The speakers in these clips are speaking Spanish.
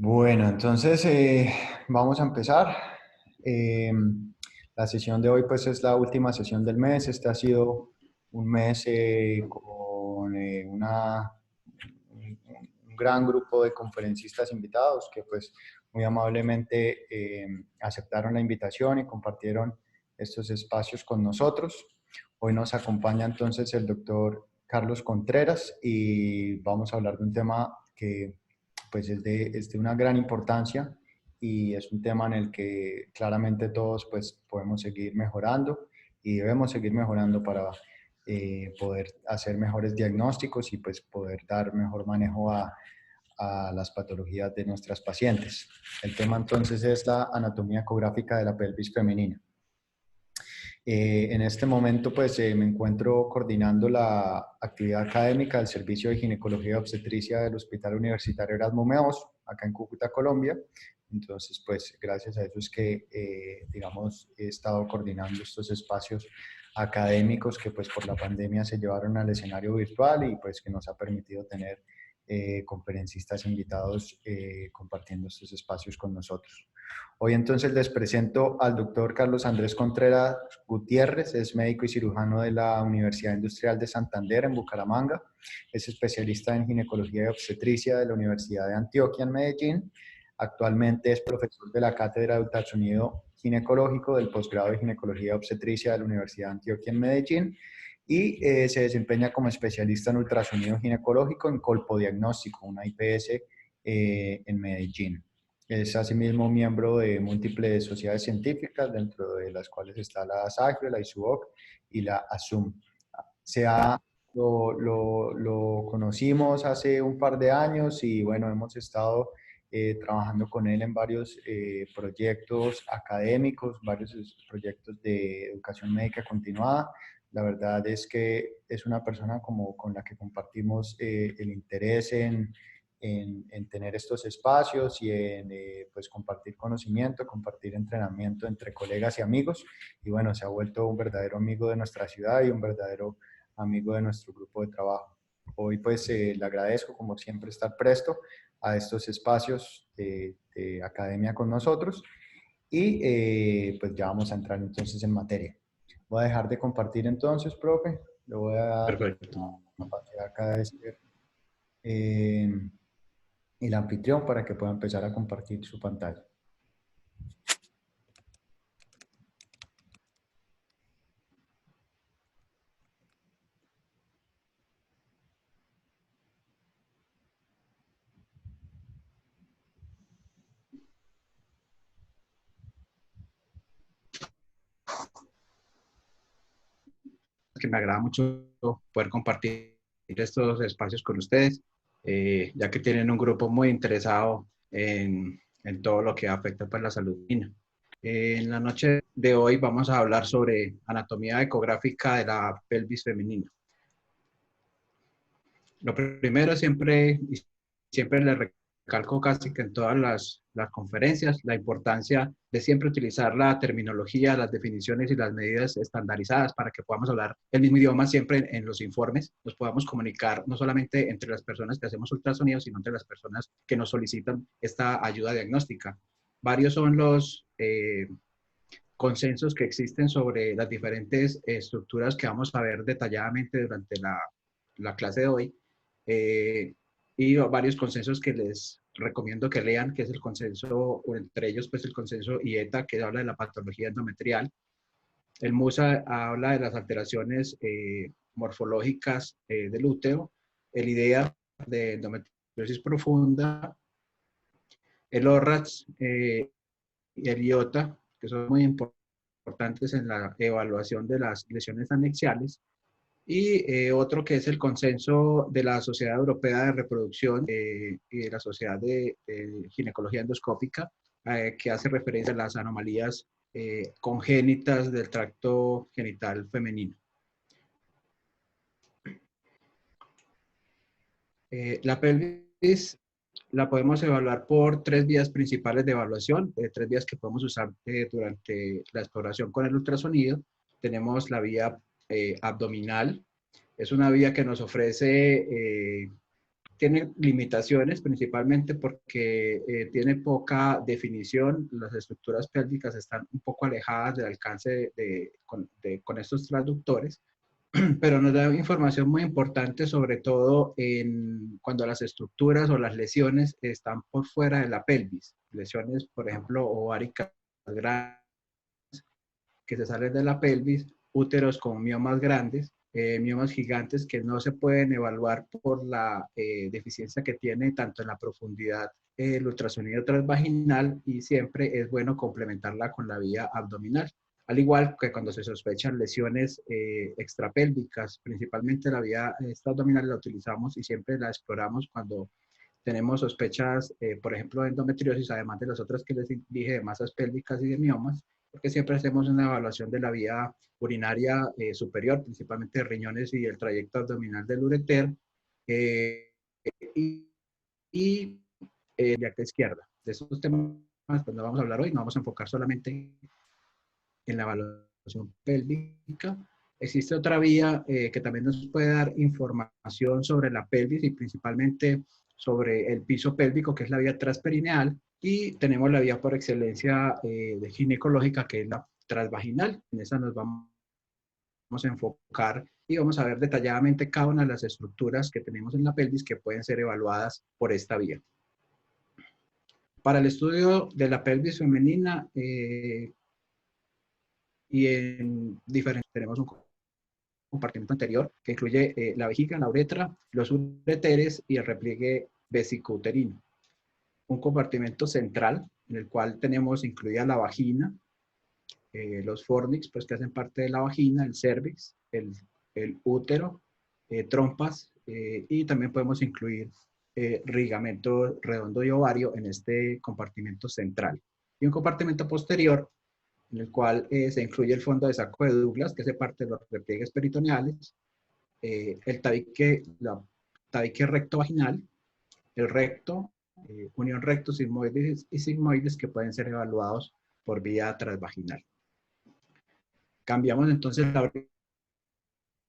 Bueno, entonces vamos a empezar. Eh, la sesión de hoy pues es la última sesión del mes. Este ha sido un mes con un gran grupo de conferencistas invitados que pues muy amablemente aceptaron la invitación y compartieron estos espacios con nosotros. Hoy nos acompaña entonces el doctor Carlos Contreras y vamos a hablar de un tema que pues es de una gran importancia y es un tema en el que claramente todos pues podemos seguir mejorando y debemos seguir mejorando para poder hacer mejores diagnósticos y pues poder dar mejor manejo a las patologías de nuestras pacientes. El tema entonces es la anatomía ecográfica de la pelvis femenina. En este momento, pues me encuentro coordinando la actividad académica del Servicio de Ginecología y Obstetricia del Hospital Universitario Erasmo Meos, acá en Cúcuta, Colombia. Entonces, pues gracias a eso es que, digamos, he estado coordinando estos espacios académicos que pues por la pandemia se llevaron al escenario virtual y pues que nos ha permitido tener conferencistas invitados compartiendo estos espacios con nosotros. Hoy entonces les presento al doctor Carlos Andrés Contreras Gutiérrez, es médico y cirujano de la Universidad Industrial de Santander en Bucaramanga, es especialista en ginecología y obstetricia de la Universidad de Antioquia en Medellín, actualmente es profesor de la Cátedra de Ultrasonido Ginecológico del posgrado de Ginecología y Obstetricia de la Universidad de Antioquia en Medellín y se desempeña como especialista en ultrasonido ginecológico en colpodiagnóstico, una IPS en Medellín. Es asimismo miembro de múltiples sociedades científicas, dentro de las cuales está la SACRE, la ISUOC y la ASUM. Se ha, lo conocimos hace un par de años y bueno, hemos estado trabajando con él en varios proyectos académicos, varios proyectos de educación médica continuada. La verdad es que es una persona como con la que compartimos el interés en tener estos espacios y en pues compartir conocimiento, compartir entrenamiento entre colegas y amigos. Y bueno, se ha vuelto un verdadero amigo de nuestra ciudad y un verdadero amigo de nuestro grupo de trabajo. Hoy pues le agradezco como siempre estar presto a estos espacios de academia con nosotros y pues ya vamos a entrar entonces en materia. Voy a dejar de compartir entonces, profe. Le voy a dar la Perfecto. capacidad acá de ser eh, el anfitrión para que pueda empezar a compartir su pantalla. Que me agrada mucho poder compartir estos espacios con ustedes, ya que tienen un grupo muy interesado en todo lo que afecta pues, la salud femenina. En la noche de hoy vamos a hablar sobre anatomía ecográfica de la pelvis femenina. Lo primero siempre les recalco casi que en todas las conferencias, la importancia de siempre utilizar la terminología, las definiciones y las medidas estandarizadas para que podamos hablar el mismo idioma siempre en los informes, nos podamos comunicar no solamente entre las personas que hacemos ultrasonido, sino entre las personas que nos solicitan esta ayuda diagnóstica. Varios son los consensos que existen sobre las diferentes estructuras que vamos a ver detalladamente durante la clase de hoy, y varios consensos que les recomiendo que lean, que es el consenso, o entre ellos pues el consenso IETA, que habla de la patología endometrial. El MUSA habla de las alteraciones morfológicas del útero, el IDEA de endometriosis profunda, el ORRATS y el IOTA, que son muy importantes en la evaluación de las lesiones anexiales, y otro que es el consenso de la Sociedad Europea de Reproducción y de la Sociedad de Ginecología Endoscópica, que hace referencia a las anomalías congénitas del tracto genital femenino. La pelvis la podemos evaluar por tres vías principales de evaluación, tres vías que podemos usar durante la exploración con el ultrasonido. Tenemos la vía abdominal, es una vía que nos ofrece tiene limitaciones principalmente porque tiene poca definición, las estructuras pélvicas están un poco alejadas del alcance con estos traductores, pero nos da información muy importante, sobre todo cuando las estructuras o las lesiones están por fuera de la pelvis. Lesiones, por ejemplo, ováricas grandes que se salen de la pelvis, úteros con miomas grandes, miomas gigantes que no se pueden evaluar por la deficiencia que tiene tanto en la profundidad el ultrasonido transvaginal, y siempre es bueno complementarla con la vía abdominal. Al igual que cuando se sospechan lesiones extrapélvicas, principalmente la vía extraabdominal la utilizamos y siempre la exploramos cuando tenemos sospechas, por ejemplo, de endometriosis, además de las otras que les dije, de masas pélvicas y de miomas, porque siempre hacemos una evaluación de la vía urinaria superior, principalmente de riñones y el trayecto abdominal del ureter, eh, y, y la izquierda. De esos temas pues, no vamos a hablar hoy, no vamos a enfocar solamente en la evaluación pélvica. Existe otra vía que también nos puede dar información sobre la pelvis y principalmente sobre el piso pélvico, que es la vía transperineal, y tenemos la vía por excelencia de ginecológica, que es la transvaginal. En esa nos vamos a enfocar y vamos a ver detalladamente cada una de las estructuras que tenemos en la pelvis que pueden ser evaluadas por esta vía. Para el estudio de la pelvis femenina, y en diferentes, tenemos un compartimento anterior que incluye la vejiga, la uretra, los ureteres y el repliegue vesicouterino. Un compartimento central en el cual tenemos incluida la vagina, los fornix, pues que hacen parte de la vagina, el cervix, el útero, trompas, y también podemos incluir ligamento redondo y ovario en este compartimento central. Y un compartimento posterior en el cual se incluye el fondo de saco de Douglas, que hace parte de los repliegues peritoneales, el tabique recto vaginal, el recto, unión recto, sigmoides y sigmoides, que pueden ser evaluados por vía transvaginal. Cambiamos entonces la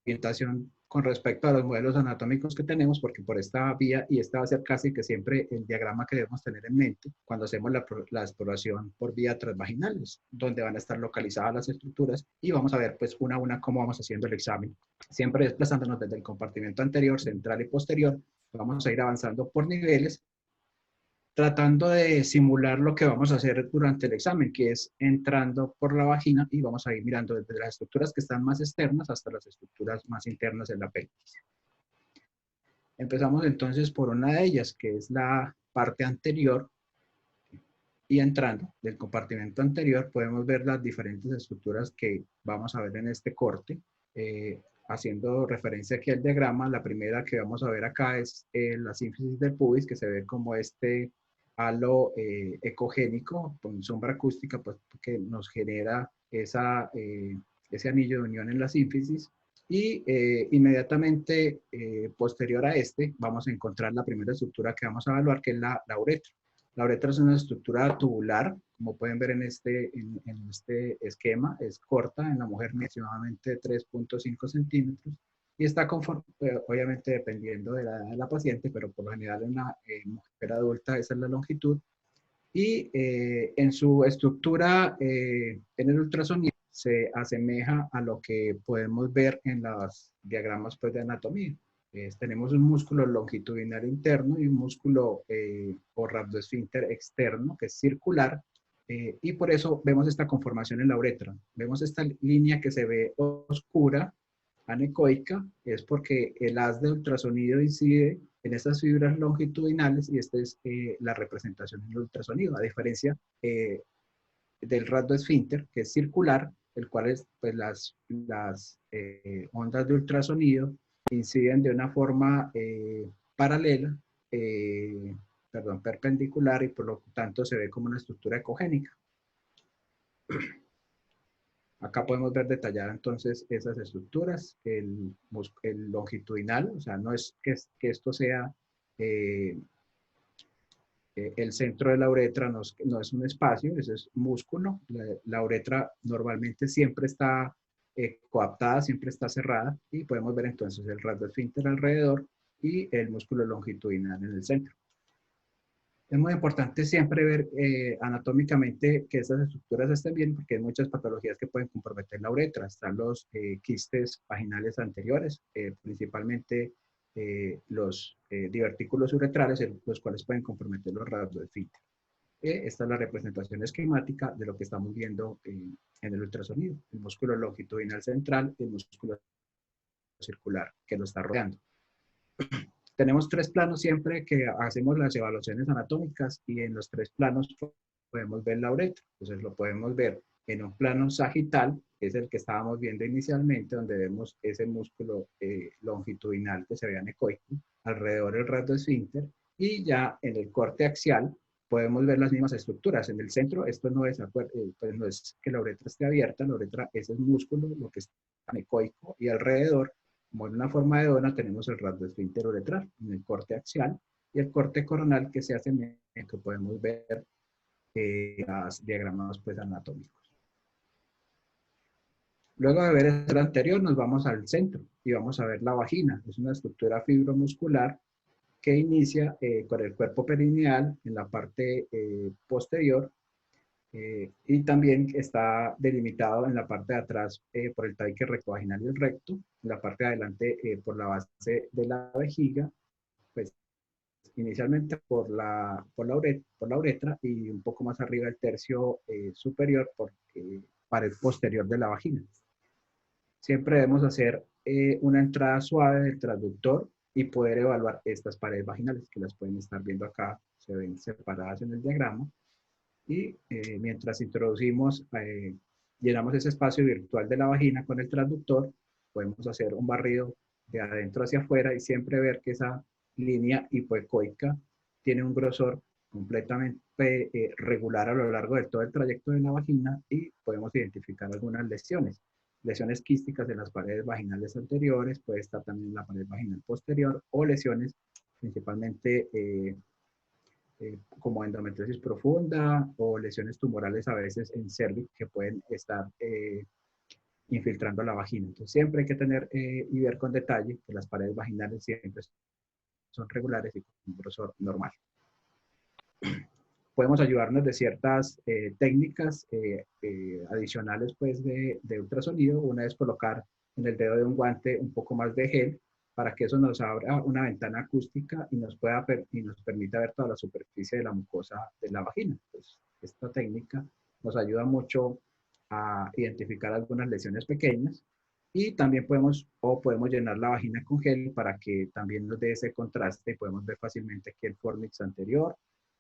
orientación con respecto a los modelos anatómicos que tenemos, porque por esta vía, y esta va a ser casi que siempre el diagrama que debemos tener en mente cuando hacemos la exploración por vía transvaginal, donde van a estar localizadas las estructuras, y vamos a ver pues una a una cómo vamos haciendo el examen, siempre desplazándonos desde el compartimento anterior, central y posterior. Vamos a ir avanzando por niveles, tratando de simular lo que vamos a hacer durante el examen, que es entrando por la vagina, y vamos a ir mirando desde las estructuras que están más externas hasta las estructuras más internas en la pelvis. Empezamos entonces por una de ellas, que es la parte anterior, y entrando del compartimento anterior podemos ver las diferentes estructuras que vamos a ver en este corte. Haciendo referencia aquí al diagrama, la primera que vamos a ver acá es la sínfisis del pubis, que se ve como este halo ecogénico con sombra acústica, pues, que nos genera ese anillo de unión en la sínfisis. Y inmediatamente posterior a este vamos a encontrar la primera estructura que vamos a evaluar, que es la uretra. La uretra es una estructura tubular, como pueden ver en este esquema, es corta, en la mujer aproximadamente 3.5 centímetros, y está obviamente dependiendo de la edad de la paciente, pero por lo general en una mujer adulta esa es la longitud, y en su estructura en el ultrasonido se asemeja a lo que podemos ver en los diagramas pues, de anatomía. Tenemos un músculo longitudinal interno y un músculo o rhabdoesfínter externo, que es circular, y por eso vemos esta conformación en la uretra. Vemos esta línea que se ve oscura, anecoica, es porque el haz de ultrasonido incide en estas fibras longitudinales, y esta es la representación en el ultrasonido, a diferencia del rhabdoesfínter, que es circular, el cual es, pues, las ondas de ultrasonido inciden de una forma paralela, perpendicular, y por lo tanto se ve como una estructura ecogénica. Acá podemos ver detallada entonces esas estructuras, el longitudinal, o sea, no es que esto sea el centro de la uretra, no es un espacio, eso es músculo. La uretra normalmente siempre está coaptada, siempre está cerrada, y podemos ver entonces el rhabdoesfínter alrededor, y el músculo longitudinal en el centro. Es muy importante siempre ver anatómicamente que estas estructuras estén bien, porque hay muchas patologías que pueden comprometer la uretra. Están los quistes vaginales anteriores, principalmente los divertículos uretrales, los cuales pueden comprometer los radioesfínter. Esta es la representación esquemática de lo que estamos viendo en el ultrasonido. El músculo longitudinal central y el músculo circular que lo está rodeando. Tenemos 3 planos siempre que hacemos las evaluaciones anatómicas y en los 3 planos podemos ver la uretra. Entonces lo podemos ver en un plano sagital, que es el que estábamos viendo inicialmente, donde vemos ese músculo longitudinal que se ve anecoico, alrededor del radioesfínter, y ya en el corte axial podemos ver las mismas estructuras. En el centro, esto no es, pues no es que la uretra esté abierta, la uretra es el músculo, lo que está anecoico, y alrededor, como en una forma de dona, tenemos el radioesfínter uretral en el corte axial y el corte coronal que se hace en que podemos ver los diagramas pues, anatómicos. Luego de ver el anterior, nos vamos al centro y vamos a ver la vagina. Es una estructura fibromuscular que inicia con el cuerpo perineal en la parte posterior y también está delimitado en la parte de atrás por el tabique rectovaginal y el recto, en la parte de adelante por la base de la vejiga, pues inicialmente por la uretra y un poco más arriba el tercio superior por pared posterior de la vagina. Siempre debemos hacer una entrada suave del transductor y poder evaluar estas paredes vaginales que las pueden estar viendo acá, se ven separadas en el diagrama. Y mientras introducimos, llenamos ese espacio virtual de la vagina con el transductor, podemos hacer un barrido de adentro hacia afuera y siempre ver que esa línea hipoecoica tiene un grosor completamente regular a lo largo de todo el trayecto de la vagina y podemos identificar algunas lesiones. Lesiones quísticas en las paredes vaginales anteriores, puede estar también en la pared vaginal posterior o lesiones principalmente como endometriosis profunda o lesiones tumorales a veces en cervix que pueden estar infiltrando la vagina. Entonces siempre hay que tener y ver con detalle que las paredes vaginales siempre son regulares y con un grosor normal. Podemos ayudarnos de ciertas técnicas adicionales pues, de ultrasonido. Una es colocar en el dedo de un guante un poco más de gel para que eso nos abra una ventana acústica y nos permita ver toda la superficie de la mucosa de la vagina. Pues, esta técnica nos ayuda mucho a identificar algunas lesiones pequeñas y también podemos llenar la vagina con gel para que también nos dé ese contraste y podemos ver fácilmente aquí el fornix anterior,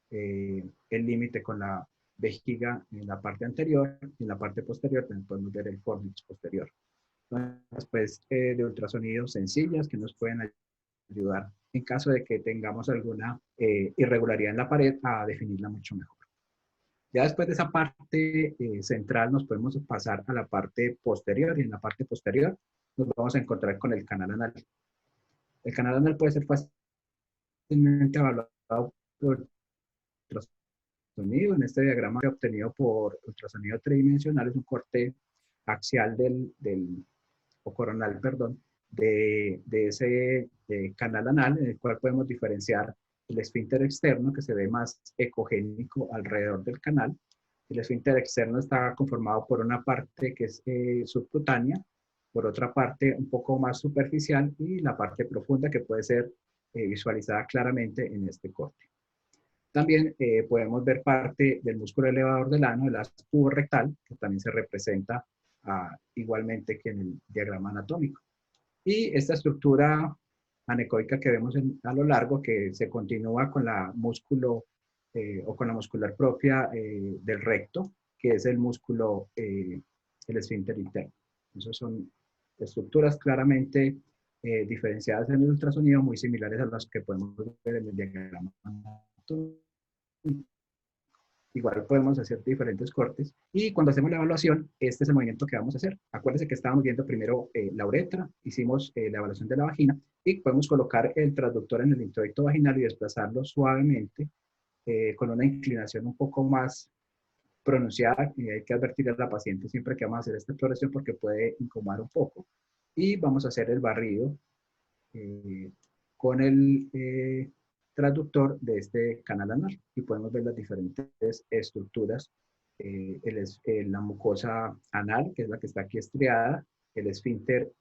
el límite con la vejiga en la parte anterior y en la parte posterior también podemos ver el fornix posterior. Después de ultrasonidos sencillas que nos pueden ayudar en caso de que tengamos alguna irregularidad en la pared a definirla mucho mejor. Ya después de esa parte central nos podemos pasar a la parte posterior y en la parte posterior nos vamos a encontrar con el canal anal. El canal anal puede ser fácilmente evaluado por ultrasonido. En este diagrama obtenido por ultrasonido tridimensional es un corte axial o coronal, perdón, de ese canal anal, en el cual podemos diferenciar el esfínter externo, que se ve más ecogénico alrededor del canal. El esfínter externo está conformado por una parte que es subcutánea, por otra parte un poco más superficial y la parte profunda que puede ser visualizada claramente en este corte. También podemos ver parte del músculo elevador del ano, el aspo rectal, que también se representa igualmente que en el diagrama anatómico. Y esta estructura anecoica que vemos a lo largo, que se continúa con la músculo o con la muscular propia del recto, que es el músculo, el esfínter interno. Esas son estructuras claramente diferenciadas en el ultrasonido, muy similares a las que podemos ver en el diagrama anatómico. Igual podemos hacer diferentes cortes y cuando hacemos la evaluación, este es el movimiento que vamos a hacer. Acuérdense que estábamos viendo primero la uretra, hicimos la evaluación de la vagina y podemos colocar el transductor en el introito vaginal y desplazarlo suavemente con una inclinación un poco más pronunciada y hay que advertir a la paciente siempre que vamos a hacer esta exploración porque puede incomodar un poco y vamos a hacer el barrido con el transductor de este canal anal y podemos ver las diferentes estructuras. La mucosa anal, que es la que está aquí estriada, el esfínter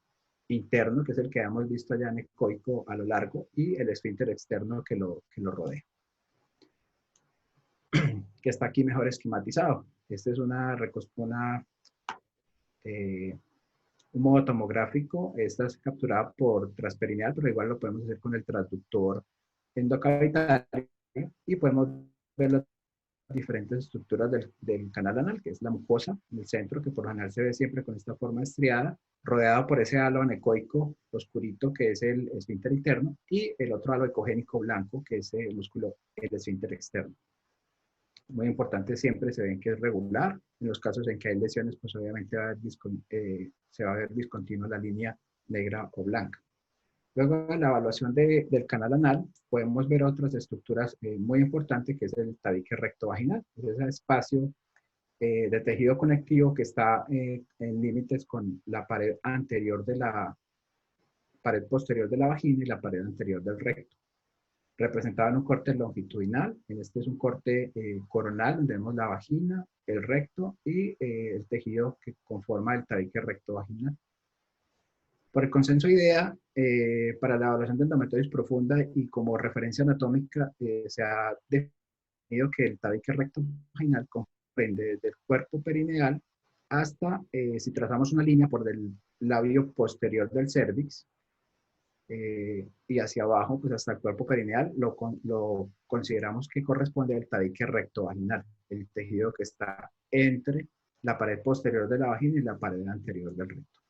interno, que es el que hemos visto allá anecoico a lo largo, y el esfínter externo que lo rodea, que está aquí mejor esquematizado. Este es un modo tomográfico. Esta es capturada por transperineal, pero igual lo podemos hacer con el transductor endocavitario y podemos ver las diferentes estructuras del canal anal, que es la mucosa en el centro, que por lo general se ve siempre con esta forma estriada, rodeado por ese halo anecoico oscurito, que es el esfínter interno, y el otro halo ecogénico blanco, que es el músculo, el esfínter externo. Muy importante, siempre se ven que es regular. En los casos en que hay lesiones, pues obviamente se va a ver discontinua la línea negra o blanca. Luego, en la evaluación del canal anal, podemos ver otras estructuras muy importantes, que es el tabique recto vaginal. Es ese espacio de tejido conectivo que está en límites con la pared anterior de la pared posterior de la vagina y la pared anterior del recto. Representado en un corte longitudinal. En este es un corte coronal, donde vemos la vagina, el recto y el tejido que conforma el tabique recto vaginal. Por el consenso IDEA, para la evaluación de endometriosis profunda y como referencia anatómica, se ha definido que el tabique recto vaginal comprende desde el cuerpo perineal hasta, si trazamos una línea por el labio posterior del cérvix, y hacia abajo, pues hasta el cuerpo perineal, lo consideramos que corresponde al tabique recto vaginal, el tejido que está entre la pared posterior de la vagina y la pared anterior del recto.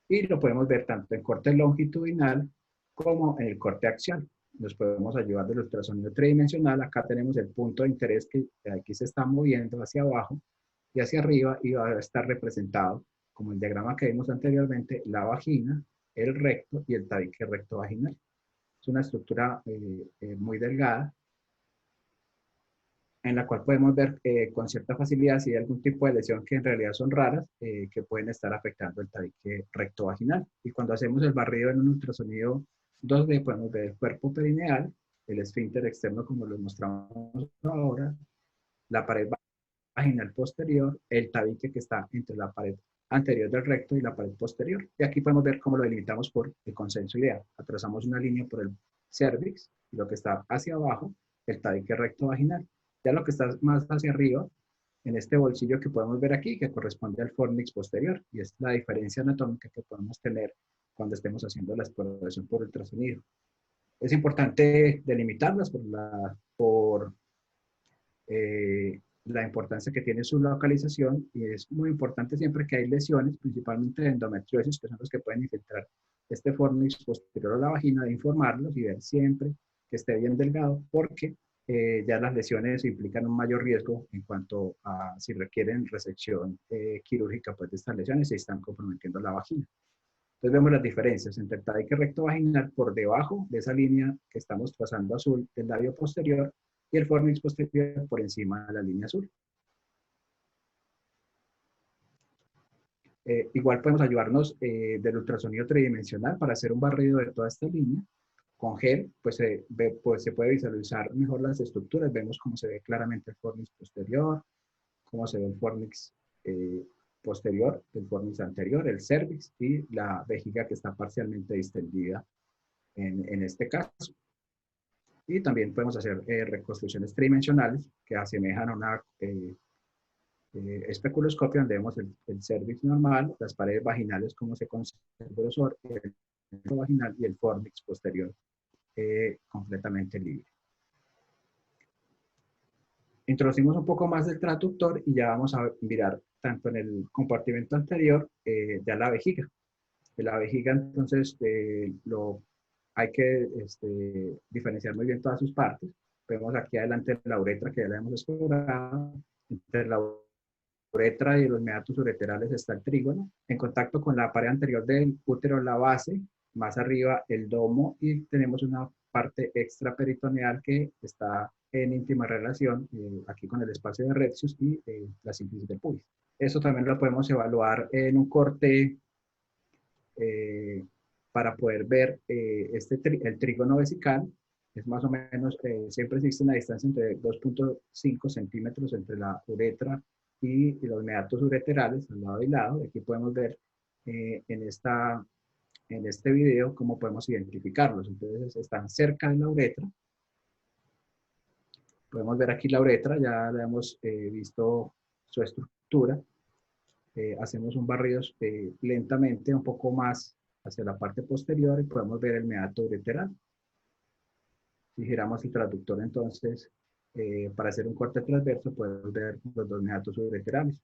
Y lo podemos ver tanto en corte longitudinal como en el corte axial. Nos podemos ayudar del ultrasonido tridimensional. Acá tenemos el punto de interés que aquí se está moviendo hacia abajo y hacia arriba, y va a estar representado, como el diagrama que vimos anteriormente, la vagina, el recto y el tabique recto vaginal. Es una estructura muy delgada, en la cual podemos ver con cierta facilidad si hay algún tipo de lesión, que en realidad son raras, que pueden estar afectando el tabique recto vaginal. Y cuando hacemos el barrido en un ultrasonido 2D, podemos ver el cuerpo perineal, el esfínter externo como lo mostramos ahora, la pared vaginal posterior, el tabique que está entre la pared anterior del recto y la pared posterior. Y aquí podemos ver cómo lo delimitamos por el consenso IDEA. Trazamos una línea por el cérvix y lo que está hacia abajo, el tabique recto vaginal. Ya lo que está más hacia arriba, en este bolsillo que podemos ver aquí, que corresponde al fornix posterior, y es la diferencia anatómica que podemos tener cuando estemos haciendo la exploración por ultrasonido. Es importante delimitarlas por la importancia que tiene su localización, y es muy importante siempre que hay lesiones, principalmente de endometriosis, que son los que pueden infiltrar este fornix posterior a la vagina, de informarlos y ver siempre que esté bien delgado, porque ya las lesiones implican un mayor riesgo en cuanto a si requieren resección quirúrgica, pues, de estas lesiones, y están comprometiendo la vagina. Entonces vemos las diferencias entre el tabique recto vaginal por debajo de esa línea que estamos trazando azul del labio posterior, y el fornix posterior por encima de la línea azul. Igual podemos ayudarnos del ultrasonido tridimensional para hacer un barrido de toda esta línea. Con gel, pues se puede visualizar mejor las estructuras. Vemos cómo se ve claramente el fornix posterior, cómo se ve el fornix posterior, el fornix anterior, el cervix y la vejiga, que está parcialmente distendida en este caso. Y también podemos hacer reconstrucciones tridimensionales que asemejan a una especuloscopio, donde vemos el cervix normal, las paredes vaginales, cómo se conserva el grosor, el vaginal y el fornix posterior completamente libre. Introducimos un poco más del transductor y ya vamos a mirar tanto en el compartimento anterior ya la vejiga. De la vejiga, entonces, hay que diferenciar muy bien todas sus partes. Vemos aquí adelante la uretra, que ya la hemos explorado. Entre la uretra y los meatos ureterales está el trígono, en contacto con la pared anterior del útero, la base, más arriba el domo, y tenemos una parte extraperitoneal que está en íntima relación aquí con el espacio de rectus y la sínfisis del pubis. Eso también lo podemos evaluar en un corte para poder ver el trígono vesical. Es más o menos, siempre existe una distancia entre 2.5 centímetros entre la uretra y los meatos ureterales al lado y lado. Aquí podemos ver en este video cómo podemos identificarlos. Entonces están cerca de la uretra. Podemos ver aquí la uretra, ya la hemos visto su estructura. Hacemos un barrido lentamente un poco más hacia la parte posterior y podemos ver el meato ureteral. Si giramos el traductor, entonces, para hacer un corte transverso, podemos ver los dos meatos ureterales.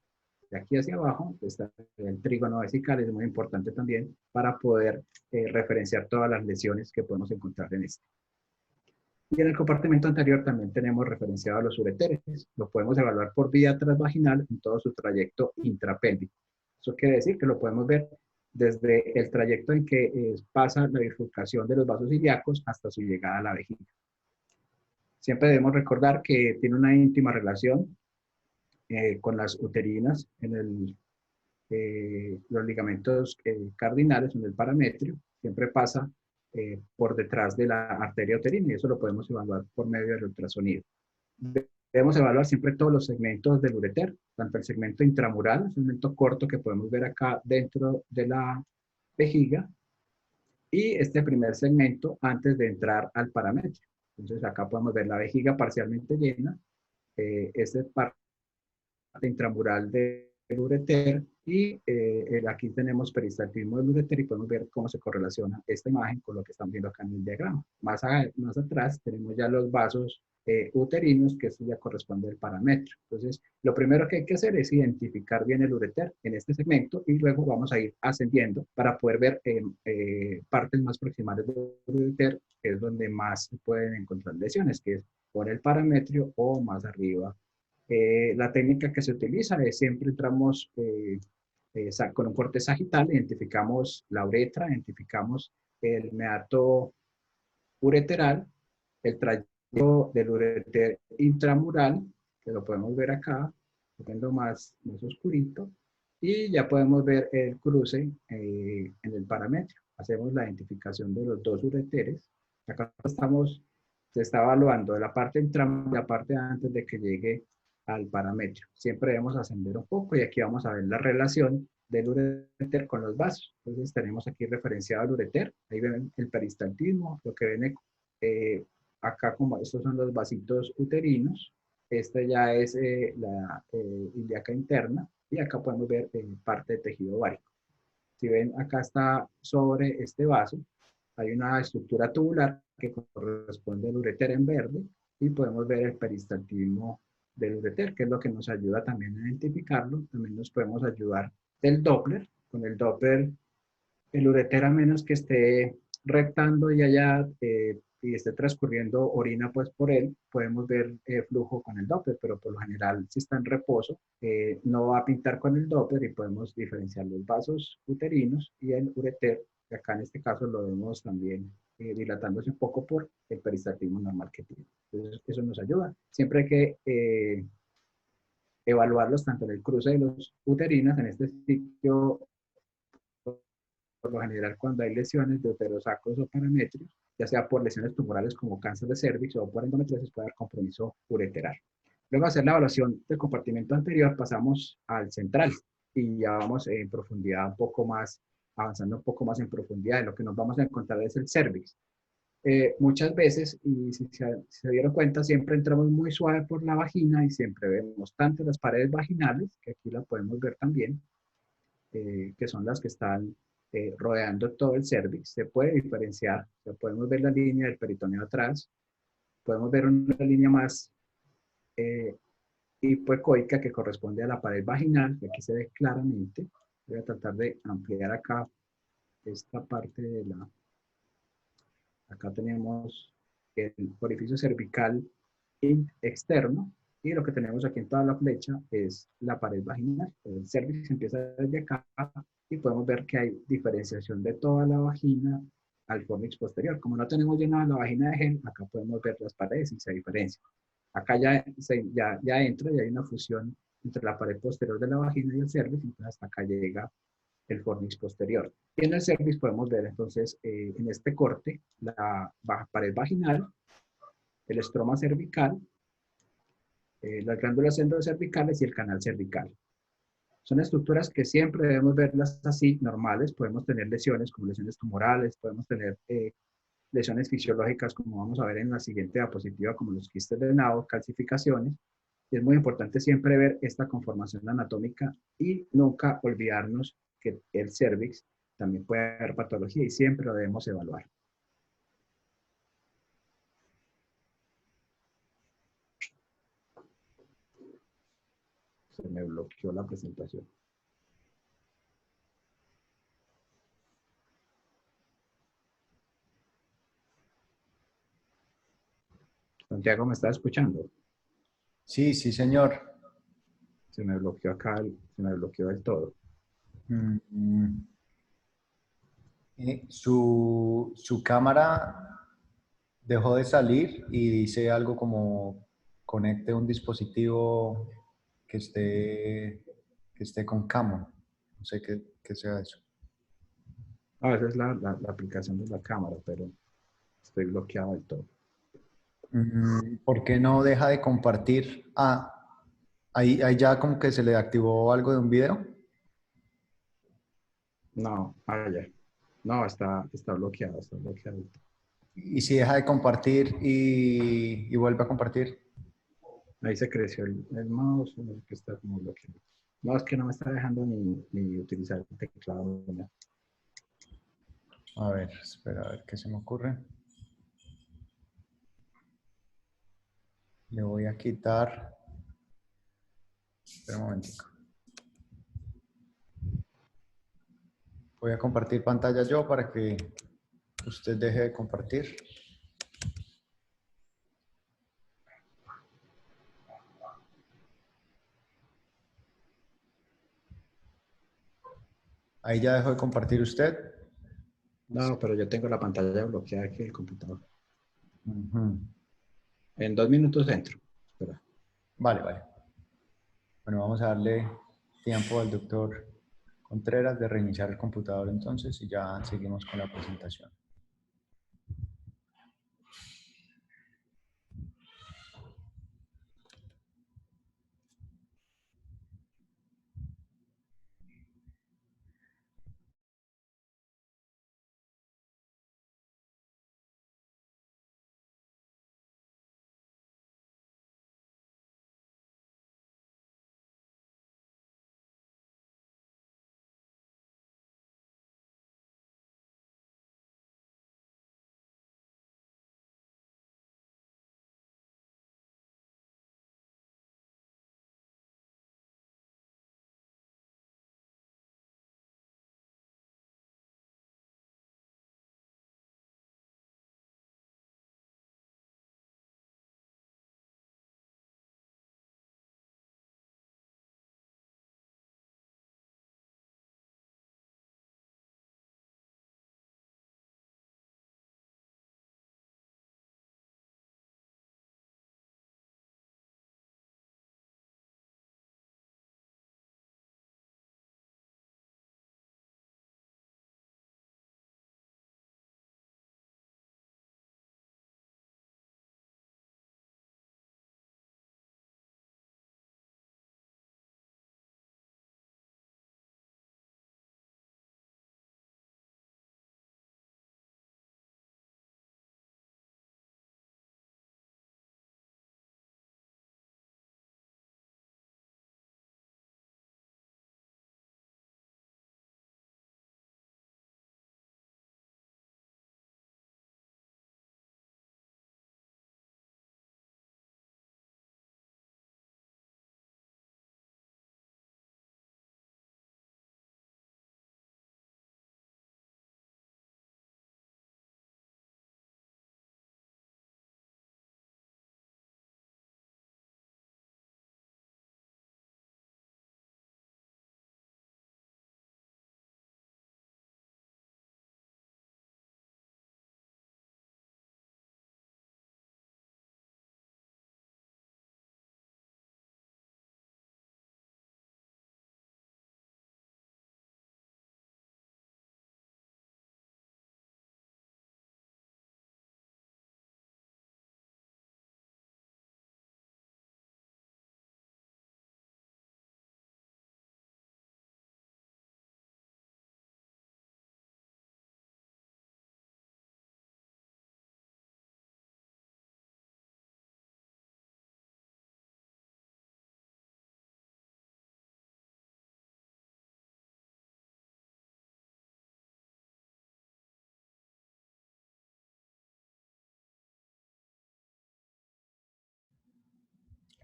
De aquí hacia abajo está el trígono vesical, es muy importante también para poder referenciar todas las lesiones que podemos encontrar en este. Y en el compartimento anterior también tenemos referenciado a los ureteres. Lo podemos evaluar por vía transvaginal en todo su trayecto intrapélvico. Eso quiere decir que lo podemos ver desde el trayecto en que pasa la bifurcación de los vasos ilíacos hasta su llegada a la vejiga. Siempre debemos recordar que tiene una íntima relación con las uterinas en los ligamentos cardinales, en el parametrio. Siempre pasa por detrás de la arteria uterina y eso lo podemos evaluar por medio del ultrasonido. Debemos evaluar siempre todos los segmentos del ureter, tanto el segmento intramural, el segmento corto que podemos ver acá dentro de la vejiga, y este primer segmento antes de entrar al parametrio. Entonces acá podemos ver la vejiga parcialmente llena, este parte intramural del ureter y aquí tenemos peristaltismo del ureter y podemos ver cómo se correlaciona esta imagen con lo que estamos viendo acá en el diagrama. Más atrás tenemos ya los vasos uterinos, que esto ya corresponde al parametrio. Entonces, lo primero que hay que hacer es identificar bien el ureter en este segmento y luego vamos a ir ascendiendo para poder ver partes más proximales del ureter, que es donde más se pueden encontrar lesiones, que es por el parametrio o más arriba. La técnica que se utiliza es siempre entramos con un corte sagital, identificamos la uretra, identificamos el meato ureteral, el trayecto del ureter intramural, que lo podemos ver acá, viendo más oscurito, y ya podemos ver el cruce en el parametrio. Hacemos la identificación de los dos ureteres. Acá se está evaluando la parte intramural, la parte antes de que llegue al parametrio. Siempre debemos ascender un poco y aquí vamos a ver la relación del ureter con los vasos. Entonces tenemos aquí referenciado el ureter, ahí ven el peristaltismo, lo que viene acá como estos son los vasitos uterinos, esta ya es la ilíaca interna y acá podemos ver parte de tejido ovárico. Si ven, acá está sobre este vaso, hay una estructura tubular que corresponde al ureter en verde y podemos ver el peristaltismo del ureter, que es lo que nos ayuda también a identificarlo. También nos podemos ayudar del Doppler. Con el Doppler, el ureter, a menos que esté rectando y allá y esté transcurriendo orina pues por él, podemos ver flujo con el Doppler, pero por lo general si está en reposo no va a pintar con el Doppler y podemos diferenciar los vasos uterinos y el ureter, que acá en este caso lo vemos también dilatándose un poco por el peristaltismo normal que tiene. Entonces eso nos ayuda. Siempre hay que evaluarlos tanto en el cruce de los uterinos, en este sitio por lo general cuando hay lesiones de uterosacos o parametrios, ya sea por lesiones tumorales como cáncer de cervix o por endometriosis, puede haber compromiso ureteral. Luego de hacer la evaluación del compartimento anterior, pasamos al central y ya vamos en profundidad un poco más, avanzando un poco más en profundidad. Y lo que nos vamos a encontrar es el cervix. Muchas veces, y si se dieron cuenta, siempre entramos muy suave por la vagina y siempre vemos tanto las paredes vaginales, que aquí la podemos ver también, que son las que están rodeando todo el cervix. Se puede diferenciar, podemos ver la línea del peritoneo atrás, podemos ver una línea más hipoecoica que corresponde a la pared vaginal, que aquí se ve claramente. Voy a tratar de ampliar acá esta parte de la... Acá tenemos el orificio cervical externo y lo que tenemos aquí en toda la flecha es la pared vaginal. El cervix empieza desde acá y podemos ver que hay diferenciación de toda la vagina al fornix posterior. Como no tenemos llenada la vagina de gel, acá podemos ver las paredes y se diferencia. Acá ya entra y hay una fusión entre la pared posterior de la vagina y el cervix, entonces hasta acá llega el fornix posterior. Y en el cervix podemos ver entonces en este corte la pared vaginal, el estroma cervical, las glándulas endocervicales y el canal cervical. Son estructuras que siempre debemos verlas así, normales. Podemos tener lesiones como lesiones tumorales, podemos tener lesiones fisiológicas como vamos a ver en la siguiente diapositiva, como los quistes de nado, calcificaciones. Y es muy importante siempre ver esta conformación anatómica y nunca olvidarnos que el cervix también puede haber patología y siempre lo debemos evaluar. Se me bloqueó la presentación. Santiago, ¿me está escuchando? Sí, sí, señor. Se me bloqueó acá, se me bloqueó del todo. Mm, su cámara dejó de salir y dice algo como conecte un dispositivo que esté con camo. No sé qué sea eso. A veces es la aplicación de la cámara, pero estoy bloqueado del todo. ¿Por qué no deja de compartir? Ahí ya como que se le activó algo de un video. No, ya. No, está bloqueado, está bloqueado. Y si deja de compartir y vuelve a compartir. Ahí se creció el mouse, que está como bloqueado. No, es que no me está dejando ni utilizar el teclado. No. A ver, espera, a ver qué se me ocurre. Le voy a quitar. Espera un momentico. Voy a compartir pantalla yo para que usted deje de compartir. Ahí ya dejó de compartir usted. No, pero yo tengo la pantalla bloqueada aquí del computador. Ujú. En 2 minutos entro. Espera. Vale, vale. Bueno, vamos a darle tiempo al doctor Contreras de reiniciar el computador entonces y ya seguimos con la presentación.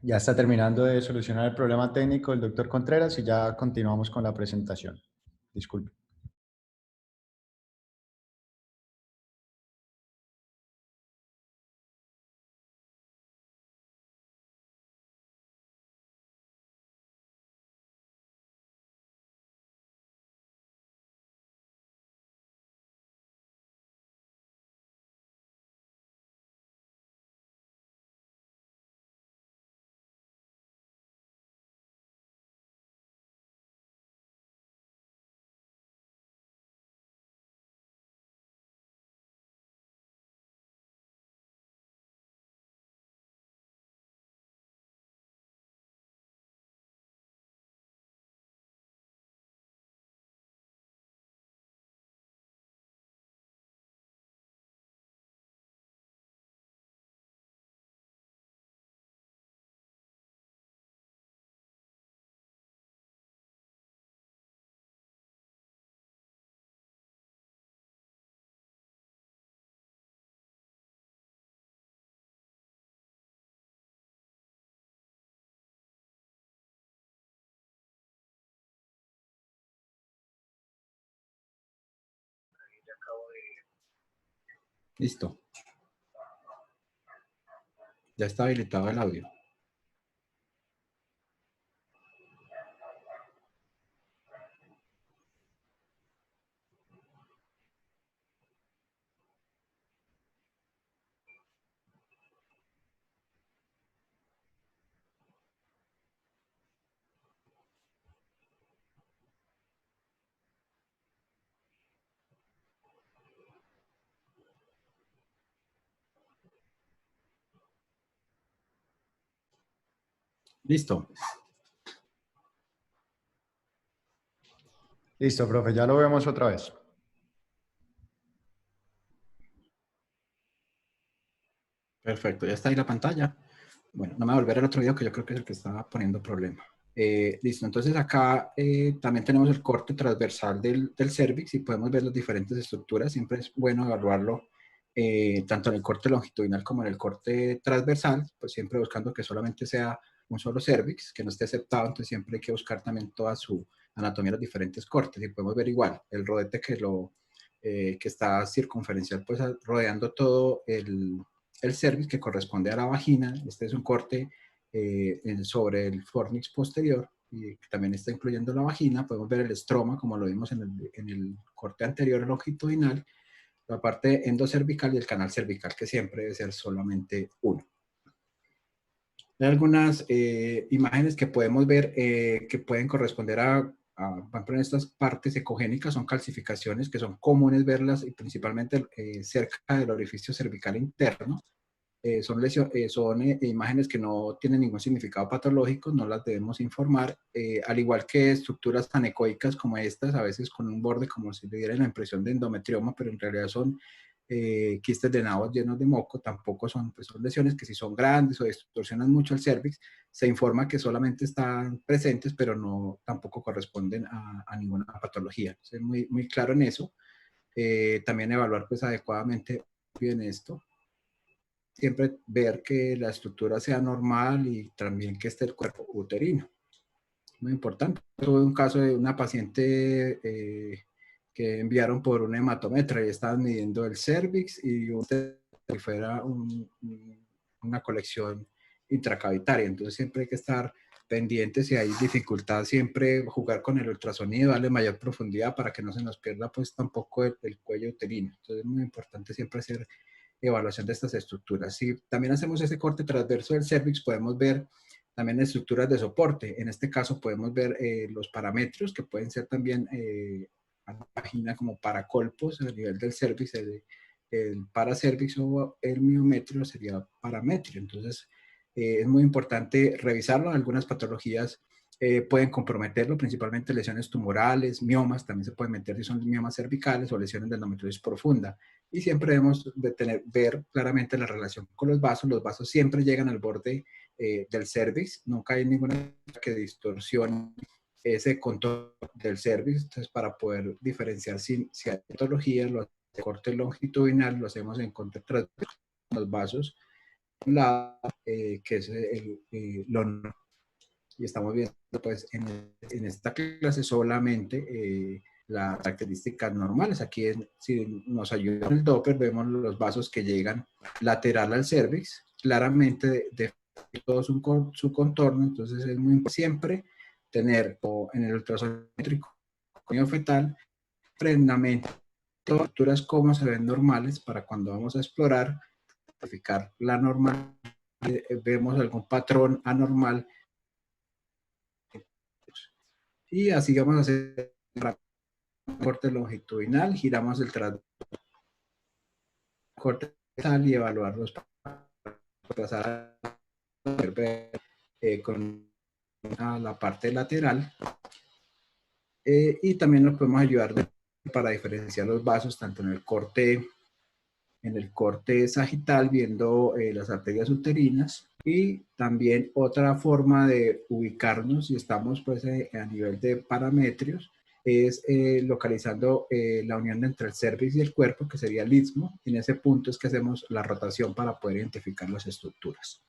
Ya está terminando de solucionar el problema técnico el doctor Contreras y ya continuamos con la presentación. Disculpe. Listo. Ya está habilitado el audio. Listo. Listo, profe, ya lo vemos otra vez. Perfecto, ya está ahí la pantalla. Bueno, no me voy a volver al otro video que yo creo que es el que estaba poniendo problema. Listo, entonces acá también tenemos el corte transversal del cervix y podemos ver las diferentes estructuras. Siempre es bueno evaluarlo tanto en el corte longitudinal como en el corte transversal, pues siempre buscando que solamente sea un solo cervix, que no esté aceptado, entonces siempre hay que buscar también toda su anatomía de los diferentes cortes y podemos ver igual el rodete que está circunferencial, pues rodeando todo el cervix que corresponde a la vagina. Este es un corte sobre el fornix posterior y también está incluyendo la vagina. Podemos ver el estroma, como lo vimos en el corte anterior longitudinal, la parte endocervical y el canal cervical, que siempre debe ser solamente uno. Hay algunas imágenes que podemos ver que pueden corresponder por ejemplo, en estas partes ecogénicas son calcificaciones que son comunes verlas y principalmente cerca del orificio cervical interno. Son imágenes que no tienen ningún significado patológico, no las debemos informar, al igual que estructuras tan ecoicas como estas, a veces con un borde como si le diera la impresión de endometrioma, pero en realidad son quistes de nabos llenos de moco. Tampoco son, pues son lesiones que si son grandes o distorsionan mucho el cervix, se informa que solamente están presentes, pero no tampoco corresponden a ninguna patología. Entonces, muy claro en eso. También evaluar pues adecuadamente bien esto. Siempre ver que la estructura sea normal y también que esté el cuerpo uterino. Muy importante. Tuve un caso de una paciente que enviaron por un hematometra y estaban midiendo el cervix y fuera una colección intracavitaria. Entonces siempre hay que estar pendientes si hay dificultad, siempre jugar con el ultrasonido, darle mayor profundidad para que no se nos pierda pues tampoco el cuello uterino. Entonces es muy importante siempre hacer evaluación de estas estructuras. Si también hacemos ese corte transverso del cervix, podemos ver también estructuras de soporte. En este caso podemos ver los parametrios que pueden ser también a la vagina como paracolpos a nivel del cervix. El paracervix o el miometrio sería parametrio. Entonces es muy importante revisarlo. Algunas patologías pueden comprometerlo, principalmente lesiones tumorales, miomas, también se pueden meter si son miomas cervicales o lesiones de endometriosis profunda. Y siempre debemos ver claramente la relación con los vasos siempre llegan al borde del cervix, nunca hay ninguna que distorsione ese contorno del cervix. Entonces, para poder diferenciar si hay patologías, lo hacemos en corte longitudinal, lo hacemos en corte transversal, los vasos, que es lo normal. Y estamos viendo pues en esta clase solamente las características normales. Aquí si nos ayuda el Doppler, vemos los vasos que llegan lateral al cervix, claramente de todo su contorno. Entonces es muy importante siempre tener en el ultrasonimétrico fetal plenamente todas las estructuras como se ven normales para cuando vamos a explorar, verificar la normal, vemos algún patrón anormal. Y así vamos a hacer un corte longitudinal, giramos el corte y evaluarlos para pasar con la parte lateral. Y también nos podemos ayudar para diferenciar los vasos tanto en el corte sagital, viendo las arterias uterinas, y también otra forma de ubicarnos si estamos pues a nivel de parametrios es localizando la unión entre el cervix y el cuerpo, que sería el istmo. En ese punto es que hacemos la rotación para poder identificar las estructuras.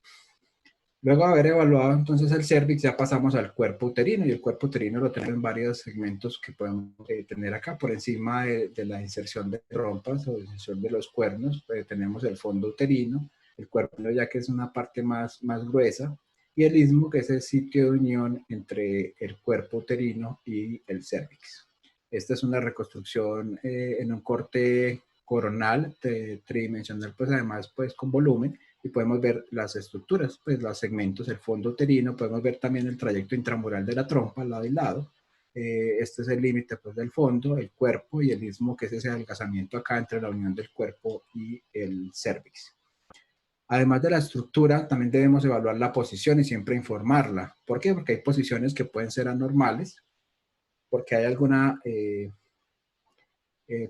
Luego de haber evaluado entonces el cervix, ya pasamos al cuerpo uterino, y el cuerpo uterino lo tenemos en varios segmentos que podemos tener acá. Por encima de la inserción de trompas o inserción de los cuernos, tenemos el fondo uterino, el cuerpo ya que es una parte más gruesa, y el istmo, que es el sitio de unión entre el cuerpo uterino y el cervix. Esta es una reconstrucción en un corte coronal tridimensional, pues además pues con volumen, y podemos ver las estructuras, pues los segmentos, el fondo uterino, podemos ver también el trayecto intramural de la trompa, lado y lado. Este es el límite pues del fondo, el cuerpo, y el istmo, que es ese adelgazamiento acá entre la unión del cuerpo y el cervix. Además de la estructura, también debemos evaluar la posición y siempre informarla. ¿Por qué? Porque hay posiciones que pueden ser anormales, porque hay alguna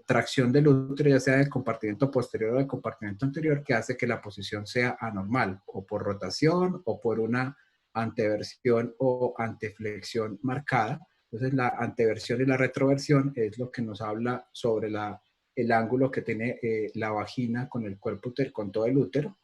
tracción del útero, ya sea del compartimento posterior o del compartimento anterior, que hace que la posición sea anormal, o por rotación, o por una anteversión o anteflexión marcada. Entonces, la anteversión y la retroversión es lo que nos habla sobre el ángulo que tiene la vagina con el cuerpo, con todo el útero.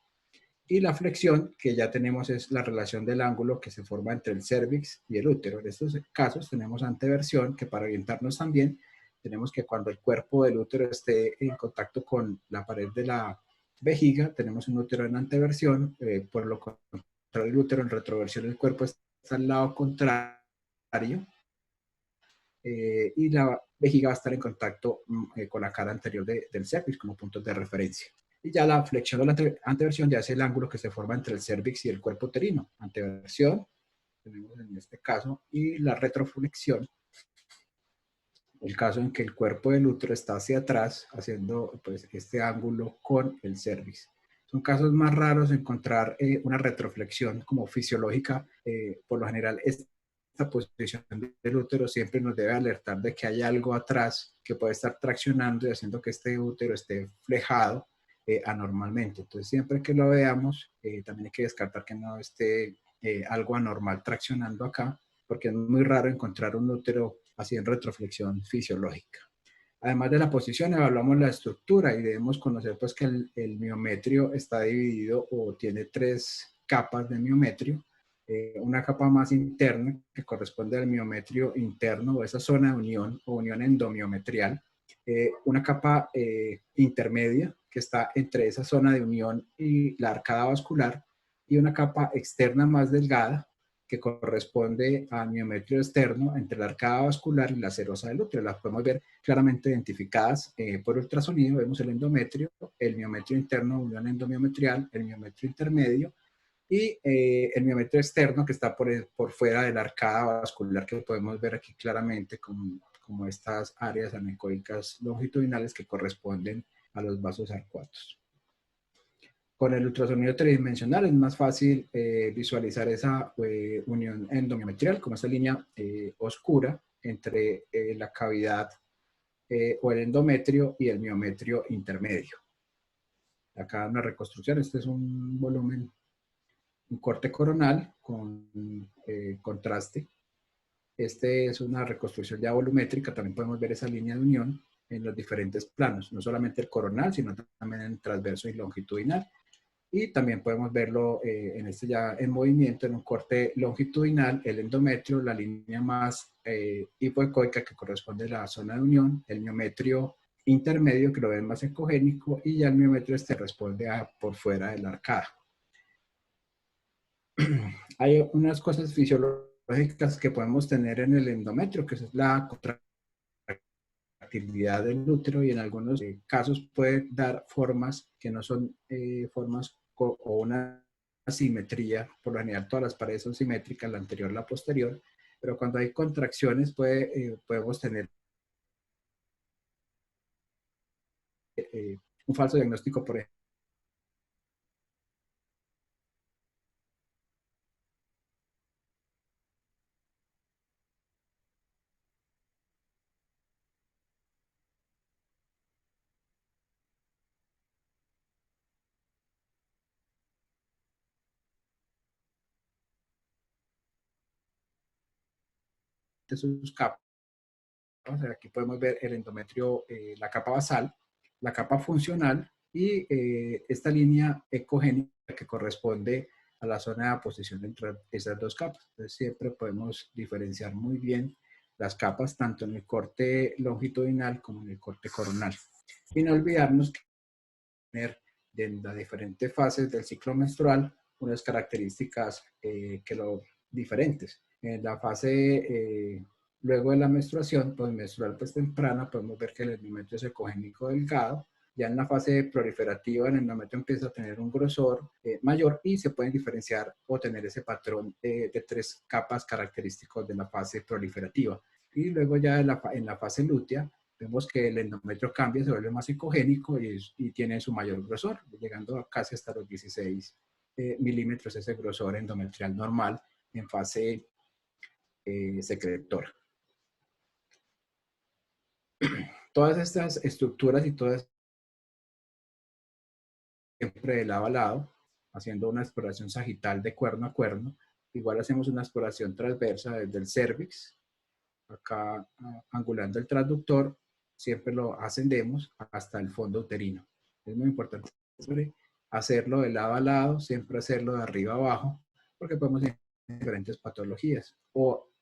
Y la flexión, que ya tenemos, es la relación del ángulo que se forma entre el cervix y el útero. En estos casos tenemos anteversión, que para orientarnos también, tenemos que cuando el cuerpo del útero esté en contacto con la pared de la vejiga, tenemos un útero en anteversión, por lo contrario el útero en retroversión, el cuerpo está al lado contrario, y la vejiga va a estar en contacto con la cara anterior del cervix como puntos de referencia. Y ya la flexión o la anteversión ya es el ángulo que se forma entre el cervix y el cuerpo uterino. Anteversión, tenemos en este caso, y la retroflexión, el caso en que el cuerpo del útero está hacia atrás, haciendo pues este ángulo con el cervix. Son casos más raros encontrar una retroflexión como fisiológica. Por lo general, esta posición del útero siempre nos debe alertar de que hay algo atrás que puede estar traccionando y haciendo que este útero esté flejado anormalmente. Entonces, siempre que lo veamos, también hay que descartar que no esté algo anormal traccionando acá, porque es muy raro encontrar un útero así en retroflexión fisiológica. Además de la posición, evaluamos la estructura y debemos conocer pues que el miometrio está dividido o tiene 3 capas de miometrio. Una capa más interna, que corresponde al miometrio interno o esa zona de unión o unión endomiometrial. Una capa intermedia, que está entre esa zona de unión y la arcada vascular, y una capa externa más delgada, que corresponde al miometrio externo entre la arcada vascular y la serosa del útero. Las podemos ver claramente identificadas por ultrasonido. Vemos el endometrio, el miometrio interno, unión endomiometrial, el miometrio intermedio, y el miometrio externo, que está por fuera de la arcada vascular, que podemos ver aquí claramente como estas áreas anecoicas longitudinales que corresponden a los vasos arcuatos. Con el ultrasonido tridimensional es más fácil visualizar esa unión endomiometrial, como esa línea oscura entre la cavidad o el endometrio y el miometrio intermedio. Acá una reconstrucción, este es un volumen, un corte coronal con contraste. Este es una reconstrucción ya volumétrica, también podemos ver esa línea de unión en los diferentes planos, no solamente el coronal, sino también en transverso y longitudinal. Y también podemos verlo en este ya en movimiento, en un corte longitudinal, el endometrio, la línea más hipoecoica que corresponde a la zona de unión, el miometrio intermedio que lo ven más ecogénico y ya el miometrio este responde a por fuera de la arcada. Hay unas cosas fisiológicas que podemos tener en el endometrio, que es la contractilidad del útero y en algunos casos puede dar formas que no son formas o una asimetría. Por lo general todas las paredes son simétricas, la anterior, la posterior, pero cuando hay contracciones podemos tener un falso diagnóstico, por ejemplo, de sus capas. O sea, aquí podemos ver el endometrio, la capa basal, la capa funcional y esta línea ecogénica que corresponde a la zona de aposición entre esas dos capas. Entonces siempre podemos diferenciar muy bien las capas tanto en el corte longitudinal como en el corte coronal. Y no olvidarnos que tener en las diferentes fases del ciclo menstrual unas características que lo diferentes. En la fase luego de la menstruación, pues menstrual pues temprana, podemos ver que el endometrio es ecogénico delgado. Ya en la fase proliferativa, el endometrio empieza a tener un grosor mayor y se pueden diferenciar o tener ese patrón de 3 capas característicos de la fase proliferativa. Y luego ya en la fase lútea, vemos que el endometrio cambia, se vuelve más ecogénico y tiene su mayor grosor, llegando a casi hasta los 16 milímetros ese grosor endometrial normal en fase secretora. Todas estas estructuras y todas siempre de lado a lado, haciendo una exploración sagital de cuerno a cuerno. Igual hacemos una exploración transversa desde el cervix, acá angulando el transductor, siempre lo ascendemos hasta el fondo uterino. Es muy importante hacerlo de lado a lado, siempre hacerlo de arriba a abajo, porque podemos tener diferentes patologías. Por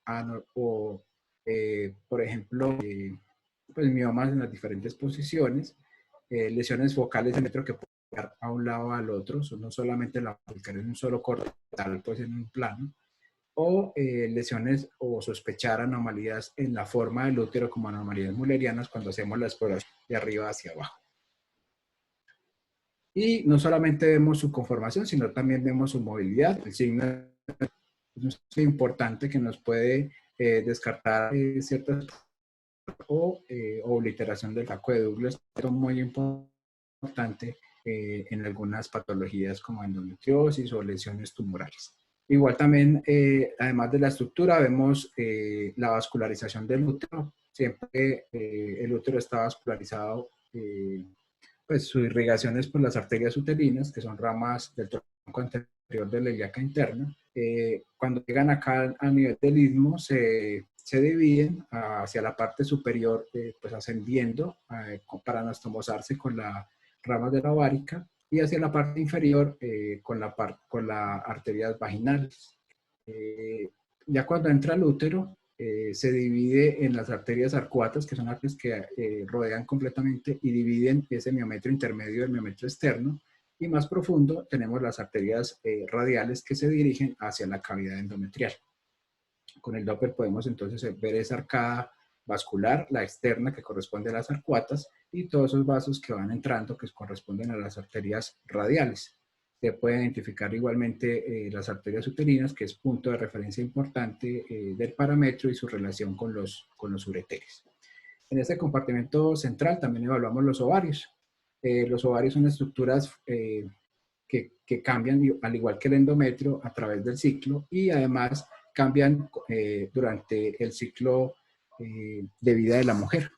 ejemplo, pues miomas en las diferentes posiciones, lesiones focales de metro que pueden llegar a un lado al otro, no solamente la ubicar en un solo corte, tal pues en un plano, o lesiones o sospechar anomalías en la forma del útero como anomalías mullerianas cuando hacemos la exploración de arriba hacia abajo. Y no solamente vemos su conformación, sino también vemos su movilidad. El signo es importante que nos puede descartar ciertas o obliteración del saco de Douglas, esto es muy importante en algunas patologías como endometriosis o lesiones tumorales. Igual también, además de la estructura, vemos la vascularización del útero. Siempre el útero está vascularizado, pues su irrigación es por las arterias uterinas, que son ramas del tronco anterior de la ilíaca interna. Cuando llegan acá a nivel del istmo, se dividen hacia la parte superior, pues ascendiendo para anastomosarse con las ramas de la ovárica y hacia la parte inferior con las arterias vaginales. Ya cuando entra el útero, se divide en las arterias arcuatas, que son arterias que rodean completamente y dividen ese miometrio intermedio del miometrio externo. Y más profundo tenemos las arterias radiales que se dirigen hacia la cavidad endometrial. Con el Doppler podemos entonces ver esa arcada vascular, la externa que corresponde a las arcuatas y todos esos vasos que van entrando que corresponden a las arterias radiales. Se puede identificar igualmente las arterias uterinas, que es punto de referencia importante del parámetro y su relación con los ureteres. En este compartimento central también evaluamos los ovarios. Los ovarios son estructuras que cambian, al igual que el endometrio, a través del ciclo y además cambian durante el ciclo de vida de la mujer.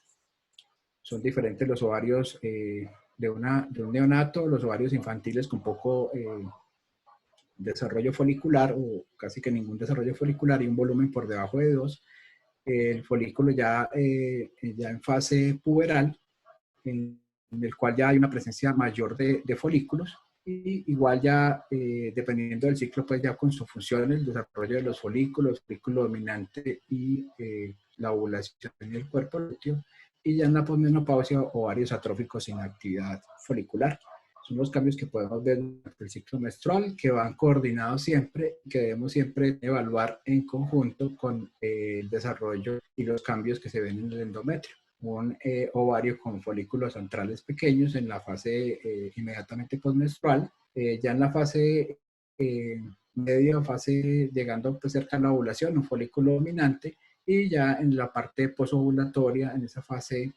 Son diferentes los ovarios de un neonato, los ovarios infantiles con poco desarrollo folicular o casi que ningún desarrollo folicular y un volumen por debajo de 2. El folículo ya en fase puberal, en el cual ya hay una presencia mayor de folículos Y igual ya, dependiendo del ciclo, pues ya con su función, el desarrollo de los folículos, folículo dominante y la ovulación en el cuerpo lúteo, y ya en la posmenopausia, ovarios atróficos sin actividad folicular. Son los cambios que podemos ver durante el ciclo menstrual, que van coordinados siempre, que debemos siempre evaluar en conjunto con el desarrollo y los cambios que se ven en el endometrio. Un ovario con folículos centrales pequeños en la fase inmediatamente postmenstrual, ya en la fase media, fase llegando pues, cerca a la ovulación, un folículo dominante, y ya en la parte posovulatoria, en esa fase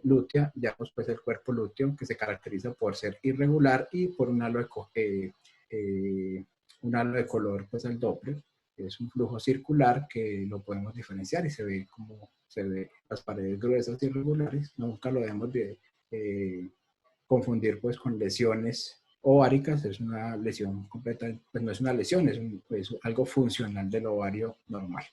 lútea, ya pues el cuerpo lúteo que se caracteriza por ser irregular y por un halo de color pues el Doppler. Es un flujo circular que lo podemos diferenciar y se ve como se ve las paredes gruesas y irregulares. Nunca lo debemos de confundir pues con lesiones ováricas. Es una lesión completa, pues no es una lesión, es algo funcional del ovario normal.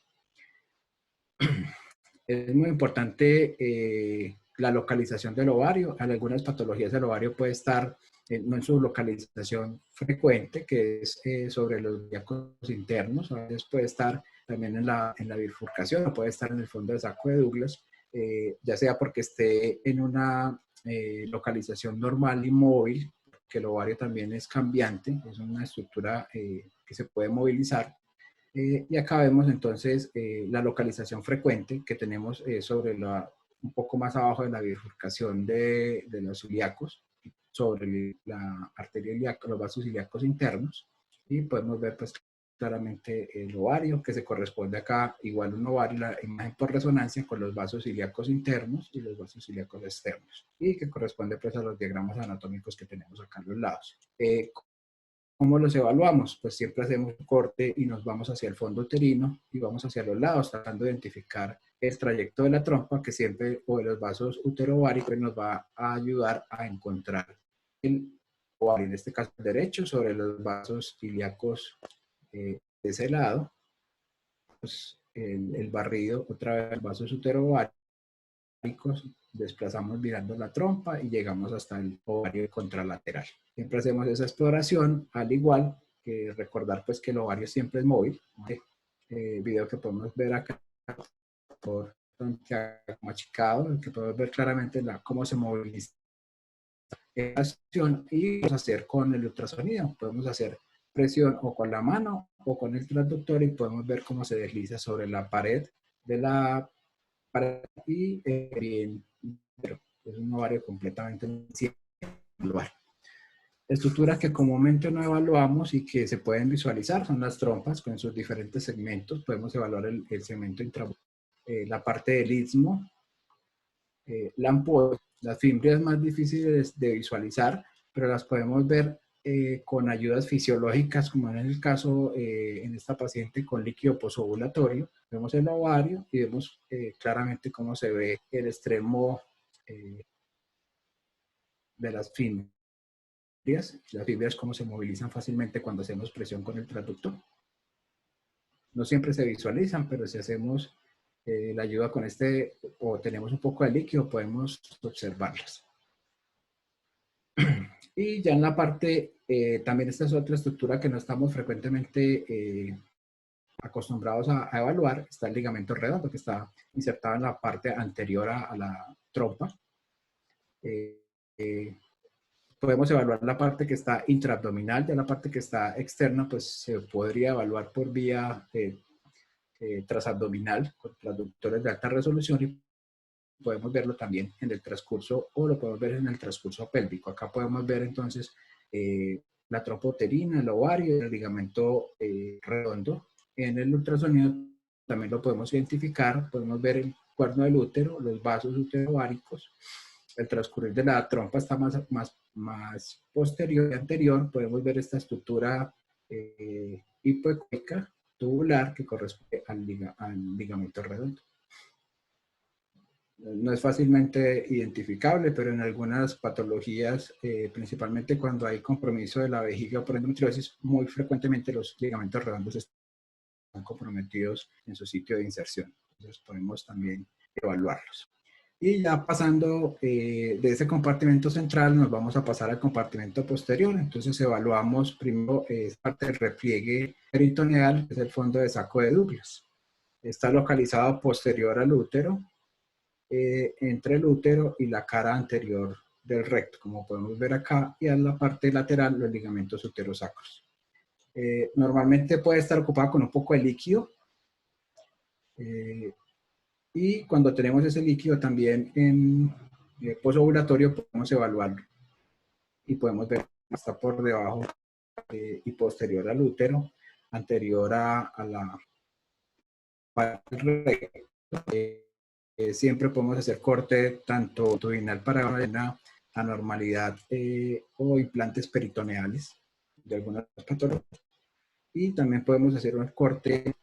Es muy importante la localización del ovario. En algunas patologías el ovario puede estar no en su localización frecuente, que es sobre los ilíacos internos, a veces puede estar también en la bifurcación, o puede estar en el fondo del saco de Douglas, ya sea porque esté en una localización normal y móvil, que el ovario también es cambiante, es una estructura que se puede movilizar. Y acá vemos entonces la localización frecuente que tenemos sobre un poco más abajo de la bifurcación de los ilíacos, sobre la arteria ilíaca, los vasos ilíacos internos, y podemos ver pues claramente el ovario, que se corresponde acá, igual un ovario, la imagen por resonancia con los vasos ilíacos internos y los vasos ilíacos externos, y que corresponde pues a los diagramas anatómicos que tenemos acá a los lados. ¿Cómo los evaluamos? Pues siempre hacemos un corte y nos vamos hacia el fondo uterino y vamos hacia los lados, tratando de identificar el trayecto de la trompa, que siempre, o de los vasos uterováricos, nos va a ayudar a encontrar el ovario, en este caso el derecho, sobre los vasos ilíacos de ese lado. Pues, el barrido, otra vez, los vasos uterováricos, desplazamos mirando la trompa y llegamos hasta el ovario contralateral. Siempre hacemos esa exploración, al igual que recordar pues que el ovario siempre es móvil. Video que podemos ver acá por machicado, que podemos ver claramente cómo se moviliza la acción, y podemos hacer con el ultrasonido, podemos hacer presión o con la mano o con el transductor y podemos ver cómo se desliza sobre la pared de la pared y bien, pero es un ovario completamente lugar. Estructuras que comúnmente no evaluamos y que se pueden visualizar son las trompas con sus diferentes segmentos. Podemos evaluar el segmento intramuscular, la parte del istmo, la ampolla. Las fimbrias más difíciles de visualizar, pero las podemos ver con ayudas fisiológicas, como en el caso en esta paciente con líquido posovulatorio. Vemos el ovario y vemos claramente cómo se ve el extremo de las fimbrias. Las fibras cómo se movilizan fácilmente cuando hacemos presión con el transductor. No siempre se visualizan, pero si hacemos la ayuda con o tenemos un poco de líquido, podemos observarlas. Y ya en la parte, también esta es otra estructura que no estamos frecuentemente acostumbrados a evaluar, está el ligamento redondo que está insertado en la parte anterior a la trompa. Podemos evaluar la parte que está intraabdominal, ya la parte que está externa, pues se podría evaluar por vía transabdominal con transductores de alta resolución y podemos verlo también en el transcurso, o lo podemos ver en el transcurso pélvico. Acá podemos ver entonces la trompa uterina, el ovario, el ligamento redondo. En el ultrasonido también lo podemos identificar, podemos ver el cuerno del útero, los vasos uterováricos. El transcurrir de la trompa está más posterior y anterior. Podemos ver esta estructura hipoecoica tubular que corresponde al ligamento redondo. No es fácilmente identificable, pero en algunas patologías, principalmente cuando hay compromiso de la vejiga por endometriosis, muy frecuentemente los ligamentos redondos están comprometidos en su sitio de inserción. Entonces podemos también evaluarlos. Y ya pasando de ese compartimento central nos vamos a pasar al compartimento posterior. Entonces evaluamos primero parte del repliegue peritoneal, que es el fondo de saco de Douglas. Está localizado posterior al útero, entre el útero y la cara anterior del recto, como podemos ver acá, y a la parte lateral los ligamentos uterosacros. Normalmente puede estar ocupado con un poco de líquido, y cuando tenemos ese líquido también en posovulatorio podemos evaluarlo y podemos ver que está por debajo y posterior al útero, anterior a la parte del recto. Siempre podemos hacer corte tanto longitudinal para una anormalidad o implantes peritoneales de algunas patologías. Y también podemos hacer un corte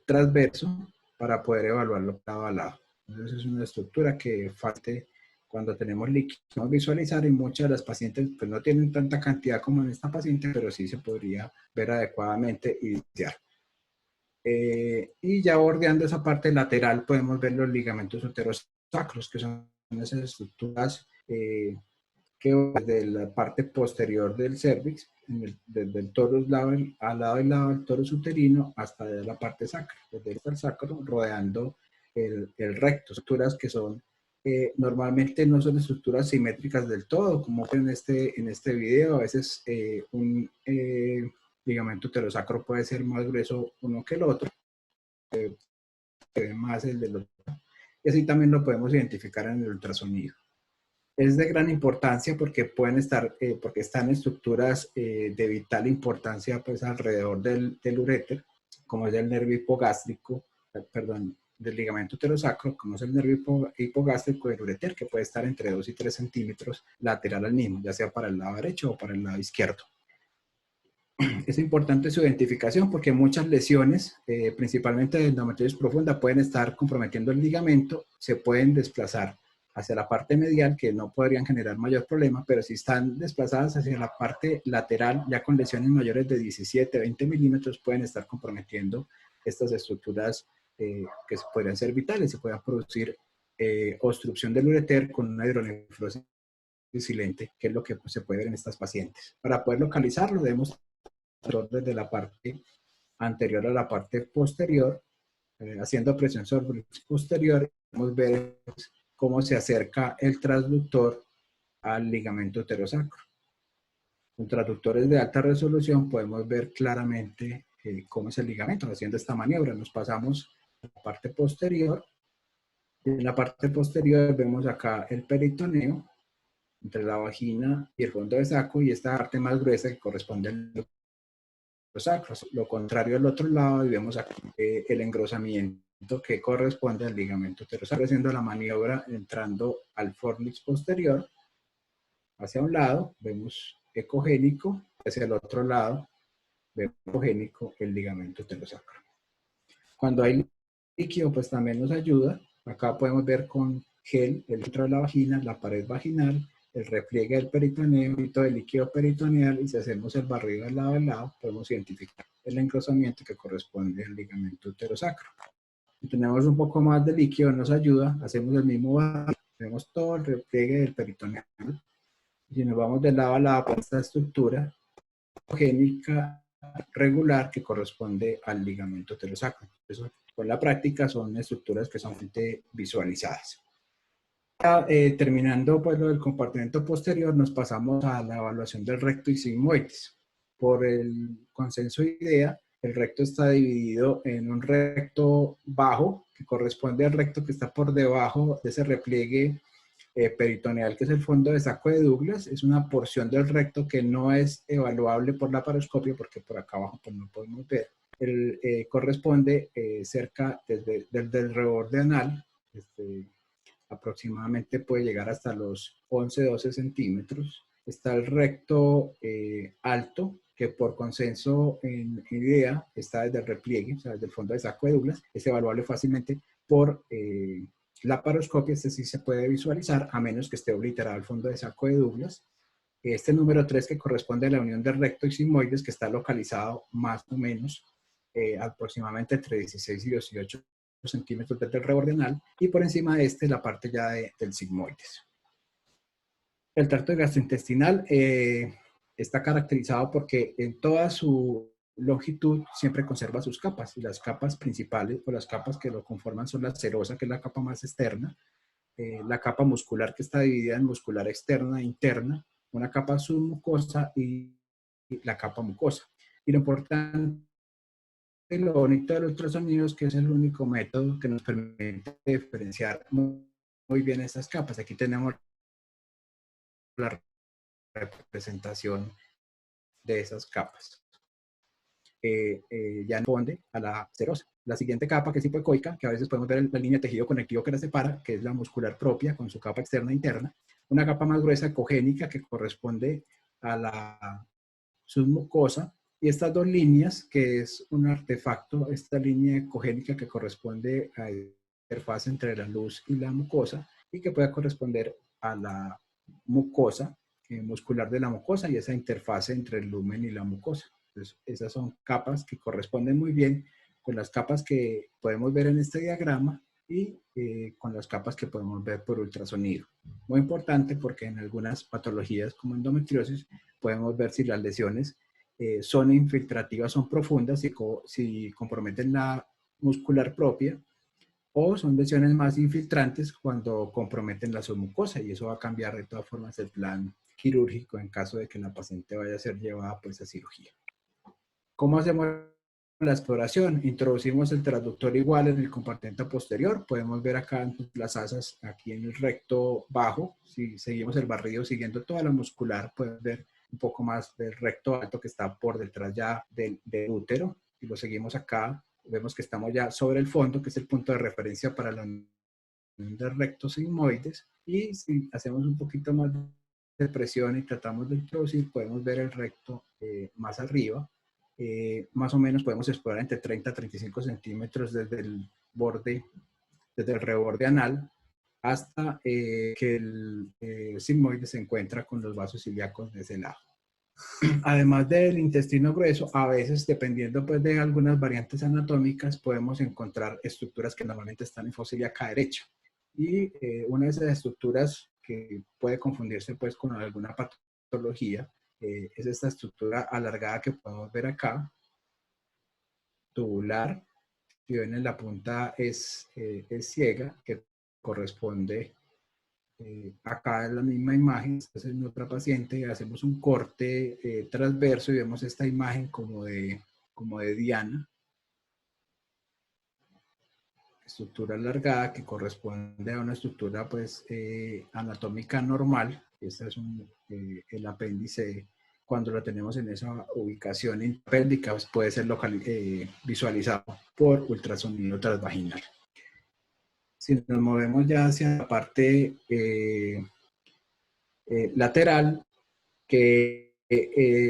transverso para poder evaluarlo lado a lado. Entonces es una estructura que falte cuando tenemos líquido. Vamos a visualizar y muchas de las pacientes pues, no tienen tanta cantidad como en esta paciente, pero sí se podría ver adecuadamente y iniciar. Y ya bordeando esa parte lateral podemos ver los ligamentos uterosacros, que son esas estructuras que desde la parte posterior del cervix, desde el torus al lado y lado del torus uterino hasta la parte sacra, desde el sacro rodeando el recto, estructuras que son normalmente no son estructuras simétricas del todo, como en este video, a veces un ligamento uterosacro puede ser más grueso uno que el otro, más el del otro, y así también lo podemos identificar en el ultrasonido. Es de gran importancia porque pueden estar, porque están estructuras de vital importancia pues alrededor del uréter, como es el nervio hipogástrico, perdón, del ligamento uterosacro, como es el nervio hipogástrico del uréter, que puede estar entre 2 y 3 centímetros lateral al mismo, ya sea para el lado derecho o para el lado izquierdo. Es importante su identificación porque muchas lesiones, principalmente de endometriosis profunda, pueden estar comprometiendo el ligamento, se pueden desplazar hacia la parte medial, que no podrían generar mayor problema, pero si están desplazadas hacia la parte lateral, ya con lesiones mayores de 17, 20 milímetros, pueden estar comprometiendo estas estructuras que podrían ser vitales y puedan producir obstrucción del ureter con una hidronefrosis silente, que es lo que se puede ver en estas pacientes. Para poder localizarlo, debemos desde la parte anterior a la parte posterior, haciendo presión sobre el posterior, podemos ver cómo se acerca el transductor al ligamento uterosacro. Con transductores de alta resolución podemos ver claramente cómo es el ligamento. Haciendo esta maniobra nos pasamos a la parte posterior. En la parte posterior vemos acá el peritoneo entre la vagina y el fondo de saco, y esta parte más gruesa que corresponde al sacros. Lo contrario al otro lado, y vemos aquí el engrosamiento que corresponde al ligamento uterosacro, haciendo la maniobra entrando al fornix posterior hacia un lado, vemos ecogénico, hacia el otro lado vemos ecogénico el ligamento uterosacro. Cuando hay líquido, pues también nos ayuda. Acá podemos ver con gel el centro de la vagina, la pared vaginal, el repliegue del peritoneo, y todo el líquido peritoneal, y si hacemos el barrido de lado a lado, podemos identificar el engrosamiento que corresponde al ligamento uterosacro. Si tenemos un poco más de líquido, nos ayuda, hacemos el mismo barrido, vemos todo el repliegue del peritoneal, y si nos vamos de lado a lado con esta estructura génica regular que corresponde al ligamento uterosacro. Eso, con la práctica, son estructuras que son visualizadas. Terminando pues lo del compartimento posterior, nos pasamos a la evaluación del recto y sigmoides. Por el consenso IDEA, el recto está dividido en un recto bajo, que corresponde al recto que está por debajo de ese repliegue peritoneal, que es el fondo de saco de Douglas. Es una porción del recto que no es evaluable por laparoscopio, porque por acá abajo pues, no podemos ver. Corresponde cerca desde el reborde anal, aproximadamente puede llegar hasta los 11-12 centímetros. Está el recto alto, que por consenso en IDEA está desde el repliegue, o sea, desde el fondo de saco de Douglas. Es evaluable fácilmente por laparoscopia. Este sí se puede visualizar, a menos que esté obliterado el fondo de saco de Douglas. Este número 3, que corresponde a la unión del recto y sigmoides, que está localizado más o menos aproximadamente entre 16 y 18 centímetros desde el reborde anal, y por encima de este la parte ya del sigmoides. El tracto gastrointestinal está caracterizado porque en toda su longitud siempre conserva sus capas, y las capas principales o las capas que lo conforman son la serosa, que es la capa más externa, la capa muscular, que está dividida en muscular externa e interna, una capa submucosa y la capa mucosa. Y lo importante, lo bonito del ultrasonido es que es el único método que nos permite diferenciar muy bien estas capas. Aquí tenemos la representación de esas capas. Ya responde a la serosa. La siguiente capa, que es hipoecoica, que a veces podemos ver la línea de tejido conectivo que la separa, que es la muscular propia con su capa externa e interna. Una capa más gruesa ecogénica que corresponde a la submucosa. Y estas dos líneas, que es un artefacto, esta línea ecogénica que corresponde a la interfaz entre la luz y la mucosa, y que puede corresponder a la mucosa, muscular de la mucosa, y esa interfase entre el lumen y la mucosa. Entonces, esas son capas que corresponden muy bien con las capas que podemos ver en este diagrama y con las capas que podemos ver por ultrasonido. Muy importante porque en algunas patologías como endometriosis podemos ver si las lesiones son infiltrativas, son profundas, si comprometen la muscular propia, o son lesiones más infiltrantes cuando comprometen la submucosa, y eso va a cambiar de todas formas el plan quirúrgico en caso de que la paciente vaya a ser llevada pues a cirugía. ¿Cómo hacemos la exploración? Introducimos el transductor igual en el compartimento posterior. Podemos ver acá las asas aquí en el recto bajo. Si seguimos el barrido siguiendo toda la muscular, pueden ver un poco más del recto alto que está por detrás ya del útero. Y lo seguimos acá. Vemos que estamos ya sobre el fondo, que es el punto de referencia para la unión de rectos sigmoides. Y si hacemos un poquito más de presión y tratamos de introducir, podemos ver el recto más arriba. Más o menos podemos explorar entre 30 a 35 centímetros desde el borde, desde el reborde anal, hasta que el sigmoide se encuentra con los vasos ilíacos de ese lado. Además del intestino grueso, a veces, dependiendo pues, de algunas variantes anatómicas, podemos encontrar estructuras que normalmente están en fosa ilíaca derecha. Y una de esas estructuras que puede confundirse pues, con alguna patología es esta estructura alargada que podemos ver acá, tubular. Si ven en la punta es ciega, que corresponde acá en la misma imagen. Esta es otra paciente, hacemos un corte transverso y vemos esta imagen como de Diana. Estructura alargada que corresponde a una estructura pues anatómica normal. Este es el apéndice. Cuando lo tenemos en esa ubicación intrapélvica, pues puede ser visualizado por ultrasonido transvaginal. Si nos movemos ya hacia la parte lateral, que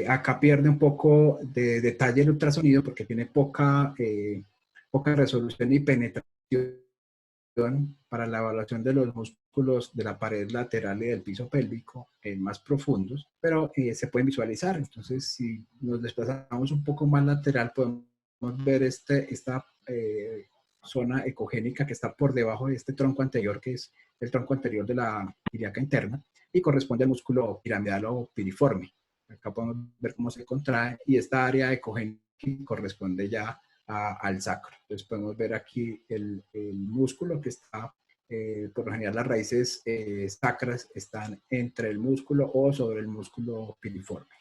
acá pierde un poco de detalle el ultrasonido porque tiene poca resolución y penetración para la evaluación de los músculos de la pared lateral y del piso pélvico más profundos, pero se pueden visualizar. Entonces, si nos desplazamos un poco más lateral, podemos ver esta zona ecogénica que está por debajo de este tronco anterior, que es el tronco anterior de la ilíaca interna, y corresponde al músculo piramidal o piriforme. Acá podemos ver cómo se contrae, y esta área ecogénica corresponde ya al sacro. Entonces podemos ver aquí el músculo que está, por lo general las raíces sacras están entre el músculo o sobre el músculo piriforme.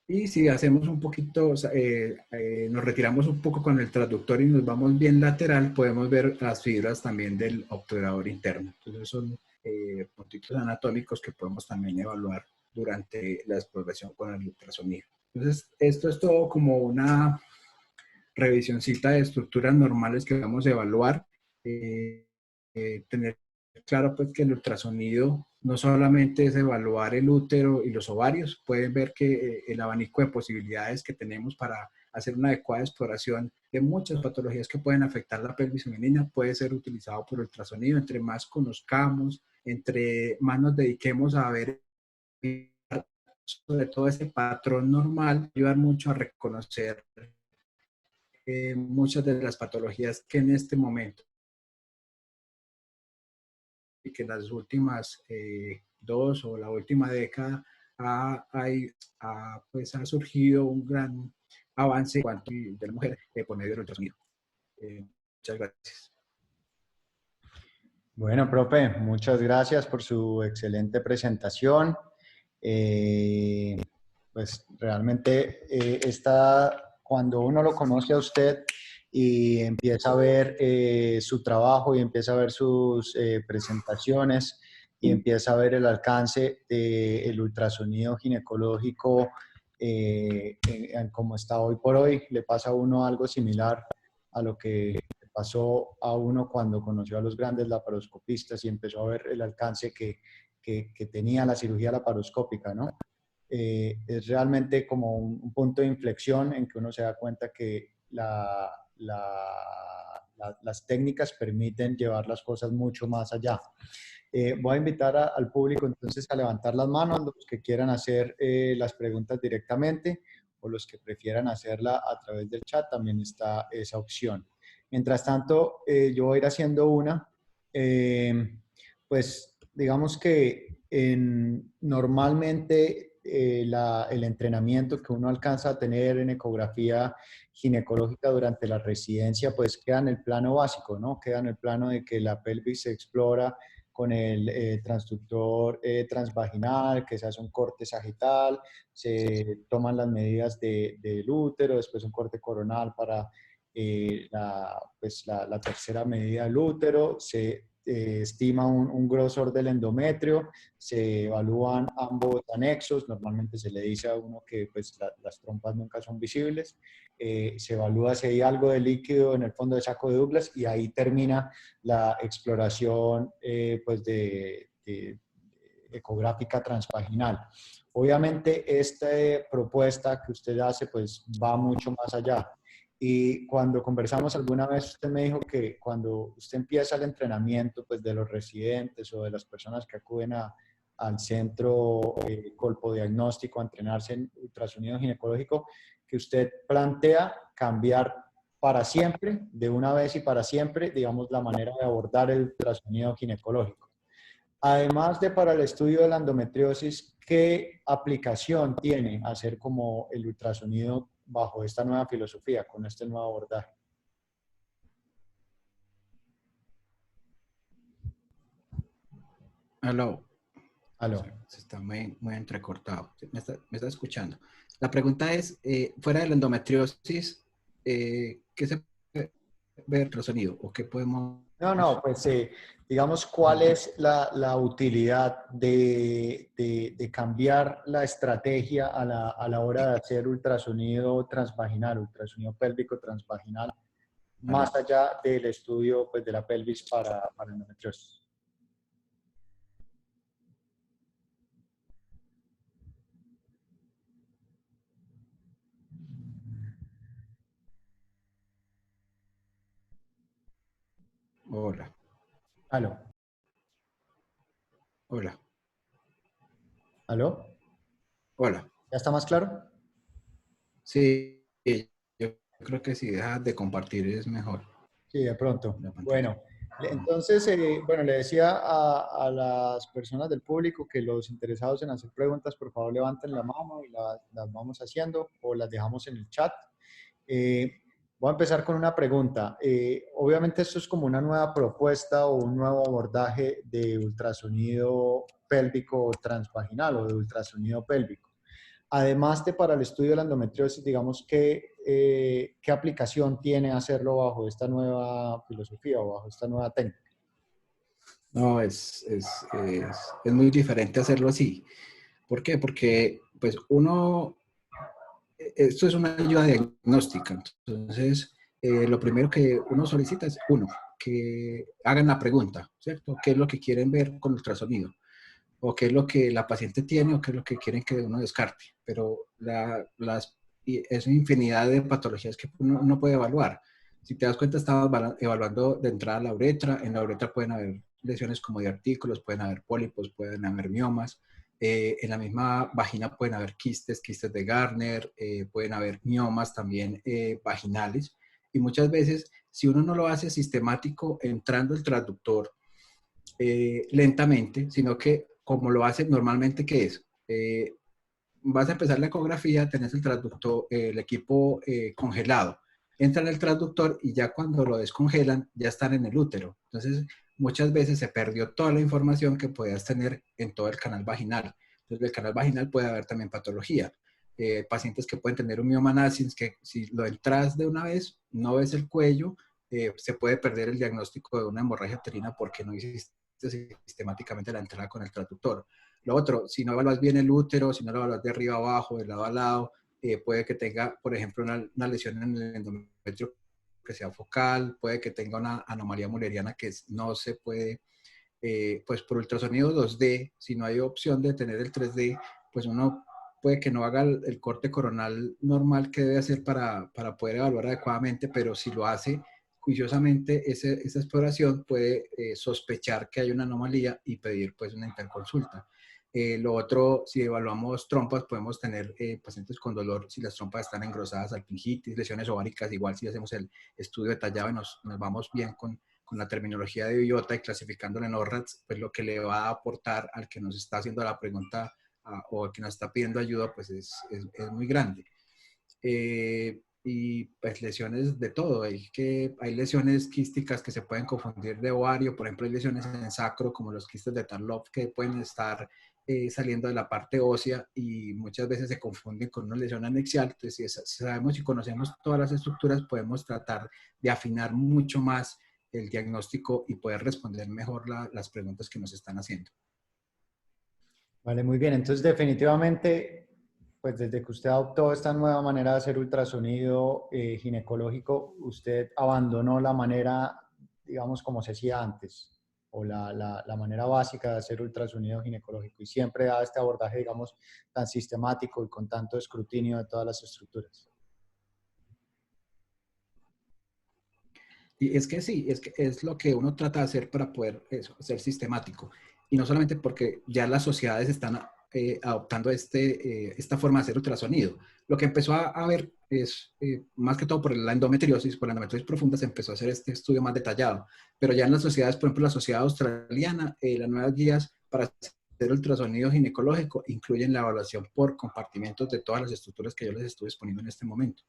Y si hacemos un poquito, nos retiramos un poco con el transductor y nos vamos bien lateral, podemos ver las fibras también del obturador interno. Entonces son puntitos anatómicos que podemos también evaluar durante la exploración con el ultrasonido. Entonces esto es todo como una revisioncita de estructuras normales que vamos a evaluar. Tener claro pues que el ultrasonido no solamente es evaluar el útero y los ovarios, pueden ver que el abanico de posibilidades que tenemos para hacer una adecuada exploración de muchas patologías que pueden afectar la pelvis femenina puede ser utilizado por ultrasonido. Entre más conozcamos, entre más nos dediquemos a ver sobre todo ese patrón normal, ayudar mucho a reconocer muchas de las patologías que en este momento y que en las últimas 2 o la última década pues ha surgido un gran avance en cuanto a de la mujer por medio del ultrasonido. Muchas gracias. Bueno, profe, muchas gracias por su excelente presentación. Pues realmente cuando uno lo conoce a usted y empieza a ver su trabajo y empieza a ver sus presentaciones y empieza a ver el alcance del ultrasonido ginecológico como está hoy por hoy, le pasa a uno algo similar a lo que pasó a uno cuando conoció a los grandes laparoscopistas y empezó a ver el alcance que tenía la cirugía laparoscópica, ¿no? Es realmente como un punto de inflexión en que uno se da cuenta que las técnicas permiten llevar las cosas mucho más allá. Voy a invitar al público entonces a levantar las manos, los que quieran hacer las preguntas directamente o los que prefieran hacerla a través del chat, también está esa opción. Mientras tanto, yo voy a ir haciendo una. Pues digamos que normalmente el entrenamiento que uno alcanza a tener en ecografía ginecológica durante la residencia, pues queda en el plano básico, ¿no? Queda en el plano de que la pelvis se explora con el transductor transvaginal, que se hace un corte sagital, se toman las medidas del útero, después un corte coronal para la tercera medida del útero, se estima un grosor del endometrio, se evalúan ambos anexos, normalmente se le dice a uno que pues, las trompas nunca son visibles, se evalúa si hay algo de líquido en el fondo del saco de Douglas y ahí termina la exploración pues de ecográfica transvaginal. Obviamente esta propuesta que usted hace pues va mucho más allá. Y cuando conversamos alguna vez, usted me dijo que cuando usted empieza el entrenamiento pues, de los residentes o de las personas que acuden al centro colpodiagnóstico a entrenarse en ultrasonido ginecológico, que usted plantea cambiar para siempre, de una vez y para siempre, digamos, la manera de abordar el ultrasonido ginecológico. Además de para el estudio de la endometriosis, ¿qué aplicación tiene hacer como el ultrasonido bajo esta nueva filosofía, con este nuevo abordaje? Aló. Aló. Se está muy entrecortado. ¿Me está escuchando? La pregunta es, fuera de la endometriosis, ¿qué se puede ver ultrasonido o qué podemos...? No, pues digamos, ¿cuál es la utilidad de cambiar la estrategia a la hora de hacer ultrasonido transvaginal, ultrasonido pélvico transvaginal, Aló. más allá del estudio pues, de la pelvis para endometriosis? Hola. Aló. Hola. ¿Aló? Hola. ¿Ya está más claro? Sí, yo creo que si dejas de compartir es mejor Sí, de pronto. la pantalla. Bueno, entonces, bueno, le decía a las personas del público que los interesados en hacer preguntas, por favor, levanten la mano y las vamos haciendo o las dejamos en el chat. Voy a empezar con una pregunta. Obviamente esto es como una nueva propuesta o un nuevo abordaje de ultrasonido pélvico transvaginal o de ultrasonido pélvico. Además de para el estudio de la endometriosis, digamos, ¿qué aplicación tiene hacerlo bajo esta nueva filosofía o bajo esta nueva técnica? No, es muy diferente hacerlo así. ¿Por qué? Porque pues esto es una ayuda diagnóstica. Entonces, lo primero que uno solicita es, que hagan la pregunta, ¿cierto? ¿Qué es lo que quieren ver con ultrasonido? O qué es lo que la paciente tiene o qué es lo que quieren que uno descarte. Pero es una infinidad de patologías que uno puede evaluar. Si te das cuenta, estamos evaluando de entrada la uretra. En la uretra pueden haber lesiones como divertículos, pueden haber pólipos, pueden haber miomas. En la misma vagina pueden haber quistes de Garner, pueden haber miomas también vaginales. Y muchas veces, si uno no lo hace sistemático entrando el traductor lentamente, sino que como lo hace normalmente, ¿qué es? Vas a empezar la ecografía, tenés el traductor, el equipo congelado. Entra en el traductor y ya cuando lo descongelan, ya están en el útero. Entonces, muchas veces se perdió toda la información que podías tener en todo el canal vaginal. Entonces, el canal vaginal puede haber también patología. Pacientes que pueden tener un mioma nascens, que si lo entras de una vez, no ves el cuello, se puede perder el diagnóstico de una hemorragia uterina porque no hiciste sistemáticamente la entrada con el traductor. Lo otro, si no evaluas bien el útero, si no lo evaluas de arriba a abajo, de lado a lado, puede que tenga, por ejemplo, una lesión en el endometrio que sea focal, puede que tenga una anomalía mulleriana que no se puede, pues por ultrasonido 2D, si no hay opción de tener el 3D, pues uno puede que no haga el corte coronal normal que debe hacer para poder evaluar adecuadamente, pero si lo hace juiciosamente, esa exploración puede sospechar que hay una anomalía y pedir pues una interconsulta. Lo otro, si evaluamos trompas, podemos tener pacientes con dolor si las trompas están engrosadas, alpingitis, lesiones ováricas, igual si hacemos el estudio detallado y nos vamos bien con la terminología de biota y clasificándolo en ORRATS, pues lo que le va a aportar al que nos está haciendo la pregunta o al que nos está pidiendo ayuda, pues es muy grande. Y pues lesiones de todo, hay lesiones quísticas que se pueden confundir de ovario, por ejemplo hay lesiones en sacro como los quistes de Tarlov que pueden estar saliendo de la parte ósea y muchas veces se confunden con una lesión anexial. Entonces si sabemos y conocemos todas las estructuras podemos tratar de afinar mucho más el diagnóstico y poder responder mejor las preguntas que nos están haciendo. Vale, muy bien. Entonces, definitivamente, pues desde que usted adoptó esta nueva manera de hacer ultrasonido ginecológico, usted abandonó la manera, digamos, como se hacía antes, o la manera básica de hacer ultrasonido ginecológico, y siempre da este abordaje, digamos, tan sistemático y con tanto escrutinio de todas las estructuras. Y es que sí, es que es lo que uno trata de hacer para poder eso, ser sistemático. Y no solamente porque ya las sociedades están adoptando esta forma de hacer ultrasonido. Lo que empezó a ver es, más que todo por por la endometriosis profunda, se empezó a hacer este estudio más detallado. Pero ya en las sociedades, por ejemplo, la sociedad australiana, las nuevas guías para hacer ultrasonido ginecológico incluyen la evaluación por compartimentos de todas las estructuras que yo les estoy exponiendo en este momento.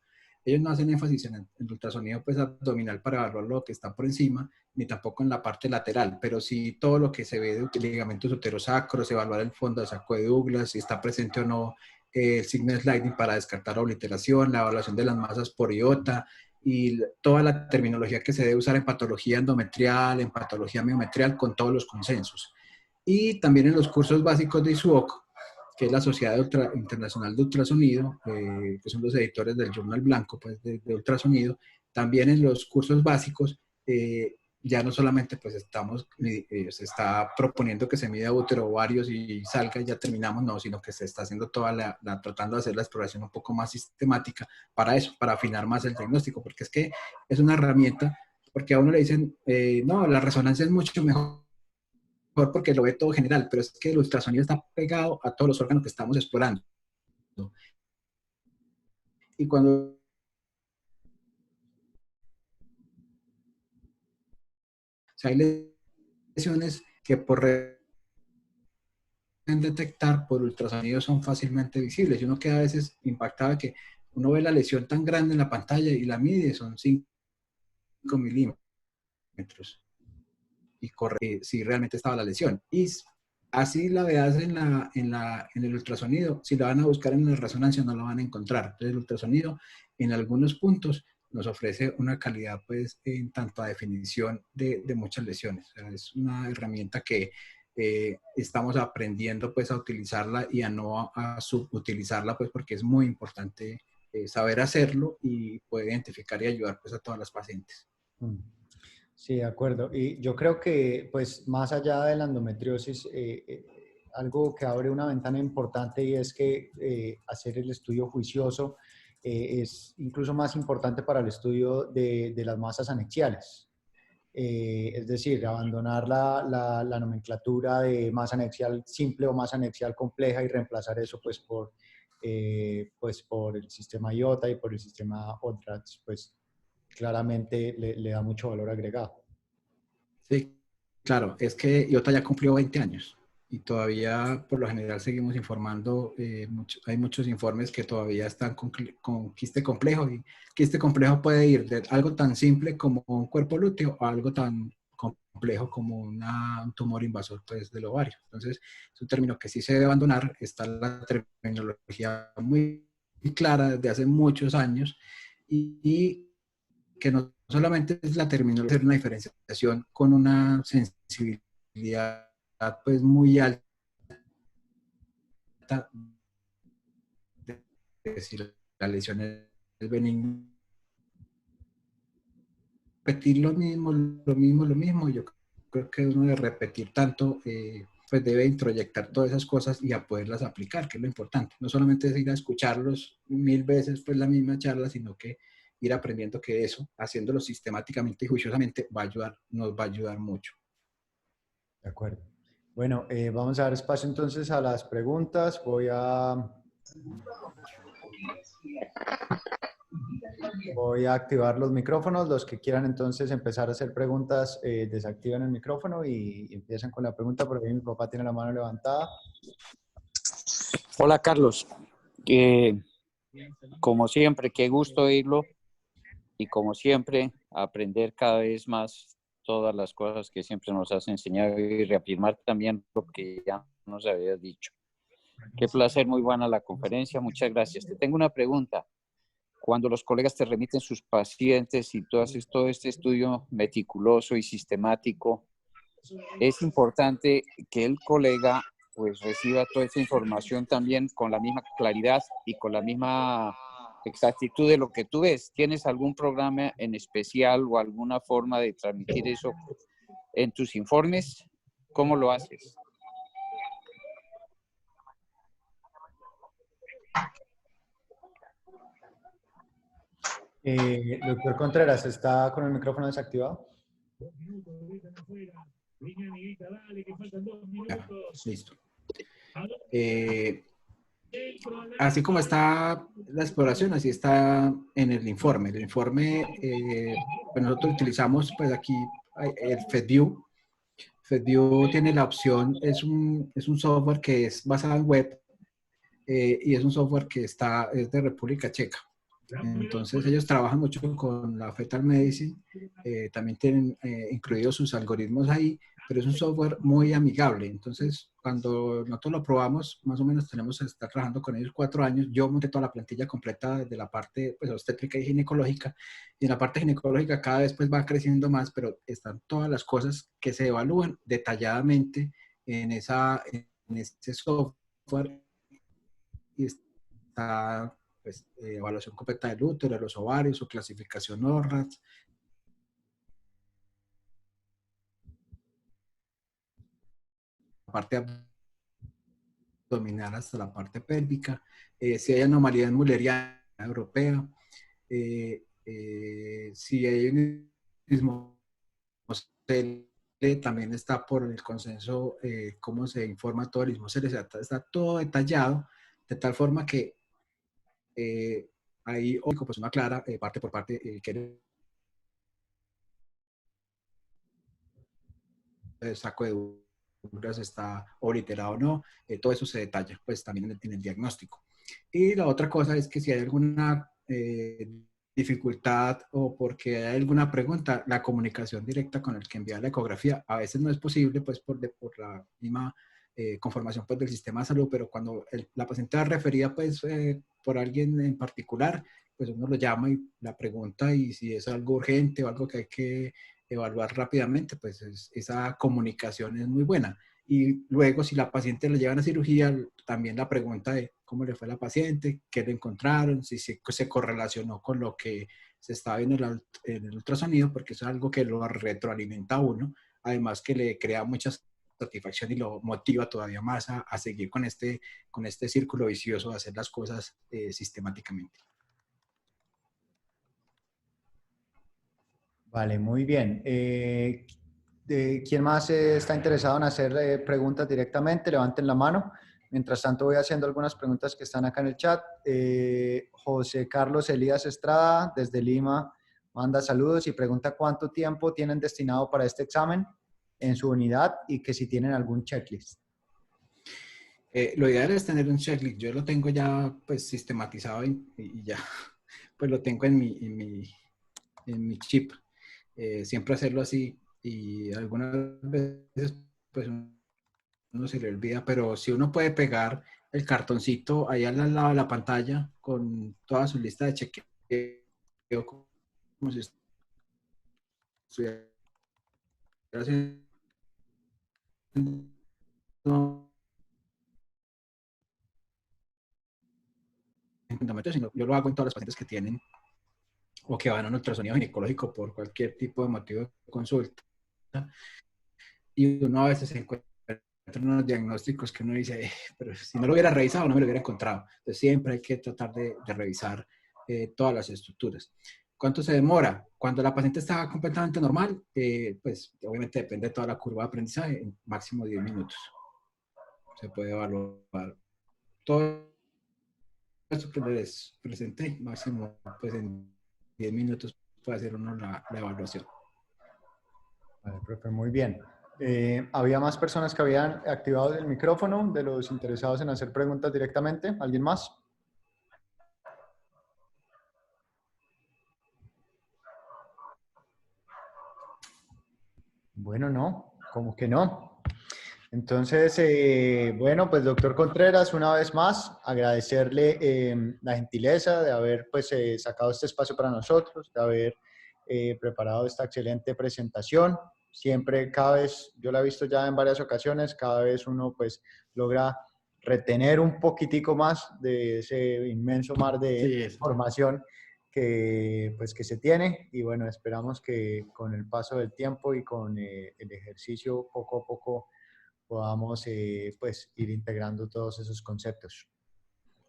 Ellos no hacen énfasis en el ultrasonido pues, abdominal para evaluar lo que está por encima, ni tampoco en la parte lateral, pero sí todo lo que se ve de ligamentos uterosacros, evaluar el fondo de saco de Douglas, si está presente o no el signo de sliding para descartar obliteración, la evaluación de las masas por iota y toda la terminología que se debe usar en patología endometrial, en patología miometrial, con todos los consensos. Y también en los cursos básicos de ISUOC, que es la Sociedad Internacional de Ultrasonido, que son los editores del Journal Blanco pues, de ultrasonido, también en los cursos básicos, ya no solamente pues se está proponiendo que se mida útero, ovarios y salga y ya terminamos, no, sino que se está haciendo tratando de hacer la exploración un poco más sistemática para eso, para afinar más el diagnóstico, porque es que es una herramienta, porque a uno le dicen, no, la resonancia es mucho mejor porque lo ve todo general, pero es que el ultrasonido está pegado a todos los órganos que estamos explorando. Y cuando hay lesiones que por detectar por ultrasonido son fácilmente visibles y uno queda a veces impactado de que uno ve la lesión tan grande en la pantalla y la mide, son 5 milímetros y corre si realmente estaba la lesión. Y así la veas en el ultrasonido, si la van a buscar en la resonancia no la van a encontrar. Entonces el ultrasonido en algunos puntos nos ofrece una calidad pues en tanto a definición de muchas lesiones. O sea, es una herramienta que estamos aprendiendo pues a utilizarla y a no a subutilizarla pues porque es muy importante saber hacerlo y poder identificar y ayudar pues a todas las pacientes. Mm. Sí, de acuerdo. Y yo creo que, pues, más allá de la endometriosis, algo que abre una ventana importante y es que hacer el estudio juicioso es incluso más importante para el estudio de las masas anexiales. Es decir, abandonar la nomenclatura de masa anexial simple o masa anexial compleja y reemplazar eso pues por el sistema IOTA y por el sistema ODRATS, pues claramente le da mucho valor agregado. Sí, claro, es que IOTA ya cumplió 20 años y todavía por lo general seguimos informando, hay muchos informes que todavía están con quiste complejo, y quiste complejo puede ir de algo tan simple como un cuerpo lúteo a algo tan complejo como un tumor invasor, pues, del ovario. Entonces, es un término que sí se debe abandonar. Está la terminología muy clara desde hace muchos años, y que no solamente es la terminología, hacer una diferenciación con una sensibilidad pues muy alta, de si la lesión es benigna. Repetir lo mismo, yo creo que uno de repetir tanto, pues debe introyectar todas esas cosas y a poderlas aplicar, que es lo importante. No solamente es ir a escucharlos 1000 veces, pues la misma charla, sino que ir aprendiendo que eso, haciéndolo sistemáticamente y juiciosamente, nos va a ayudar mucho. De acuerdo. Bueno, vamos a dar espacio entonces a las preguntas. Voy a activar los micrófonos. Los que quieran entonces empezar a hacer preguntas, desactiven el micrófono y empiezan con la pregunta. Por ahí mi papá tiene la mano levantada. Hola Carlos, como siempre, qué gusto oírlo y como siempre aprender cada vez más todas las cosas que siempre nos has enseñado y reafirmar también lo que ya nos habías dicho. Qué placer, muy buena la conferencia, muchas gracias. Te tengo una pregunta. Cuando los colegas te remiten sus pacientes y tú haces todo este estudio meticuloso y sistemático, es importante que el colega pues reciba toda esa información también con la misma claridad y con la misma exactitud de lo que tú ves. ¿Tienes algún programa en especial o alguna forma de transmitir eso en tus informes? ¿Cómo lo haces? Doctor Contreras, ¿está con el micrófono desactivado? Ya, listo. Así como está la exploración, así está en el informe. El informe, pues nosotros utilizamos pues aquí el FedView. FedView tiene la opción, es un software que es basado en web, y es un software que es de República Checa. Entonces ellos trabajan mucho con la Fetal Medicine, también tienen incluidos sus algoritmos ahí, pero es un software muy amigable. Entonces cuando nosotros lo probamos, más o menos tenemos que estar trabajando con ellos 4 años. Yo monté toda la plantilla completa desde la parte pues, obstétrica y ginecológica, y en la parte ginecológica cada vez pues va creciendo más, pero están todas las cosas que se evalúan detalladamente en ese software, y está pues, evaluación completa del útero, de los ovarios, su clasificación ORRAT, la parte abdominal hasta la parte pélvica, si hay anomalía mulleriana europea, si hay un mismo también está por el consenso, cómo se informa todo el mismo está todo detallado, de tal forma que ahí, pues una clara, parte por parte, que el saco de dudas está obliterado o no, todo eso se detalla, pues también en el diagnóstico. Y la otra cosa es que si hay alguna dificultad o porque hay alguna pregunta, la comunicación directa con el que envía la ecografía a veces no es posible, pues por la misma conformación pues, del sistema de salud, pero cuando la paciente es referida pues por alguien en particular, pues uno lo llama y la pregunta, y si es algo urgente o algo que hay que evaluar rápidamente, pues esa comunicación es muy buena. Y luego, si la paciente la llevan a cirugía, también la pregunta de cómo le fue a la paciente, qué le encontraron, si se correlacionó con lo que se estaba viendo en el ultrasonido, porque es algo que lo retroalimenta a uno, además que le crea mucha satisfacción y lo motiva todavía más a seguir con este círculo vicioso de hacer las cosas sistemáticamente. Vale, muy bien. ¿Quién más está interesado en hacer preguntas directamente? Levanten la mano. Mientras tanto, voy haciendo algunas preguntas que están acá en el chat. José Carlos Elías Estrada, desde Lima, manda saludos y pregunta cuánto tiempo tienen destinado para este examen en su unidad y que si tienen algún checklist. Lo ideal es tener un checklist. Yo lo tengo ya pues sistematizado y ya pues lo tengo en mi chip. Siempre hacerlo así y algunas veces pues uno se le olvida, pero si uno puede pegar el cartoncito ahí al lado de la pantalla con toda su lista de chequeo, como si estuviera haciendo sino yo lo hago en todas las pacientes que tienen o que van a un ultrasonido ginecológico por cualquier tipo de motivo de consulta. Y uno a veces se encuentra unos diagnósticos que uno dice, pero si no lo hubiera revisado no me lo hubiera encontrado. Entonces siempre hay que tratar de revisar todas las estructuras. ¿Cuánto se demora? Cuando la paciente está completamente normal, pues obviamente depende de toda la curva de aprendizaje, en máximo 10 minutos. Se puede evaluar todo esto que les presenté, máximo pues en 10 minutos puede hacer uno la evaluación. Vale, profe, muy bien. ¿Había más personas que habían activado el micrófono de los interesados en hacer preguntas directamente? ¿Alguien más? Bueno, no, como que no. Entonces, bueno, pues doctor Contreras, una vez más, agradecerle la gentileza de haber pues sacado este espacio para nosotros, de haber preparado esta excelente presentación. Siempre, cada vez, yo la he visto ya en varias ocasiones, cada vez uno pues logra retener un poquitico más de ese inmenso mar de información que, pues, que se tiene, y bueno, esperamos que con el paso del tiempo y con el ejercicio poco a poco podamos pues ir integrando todos esos conceptos.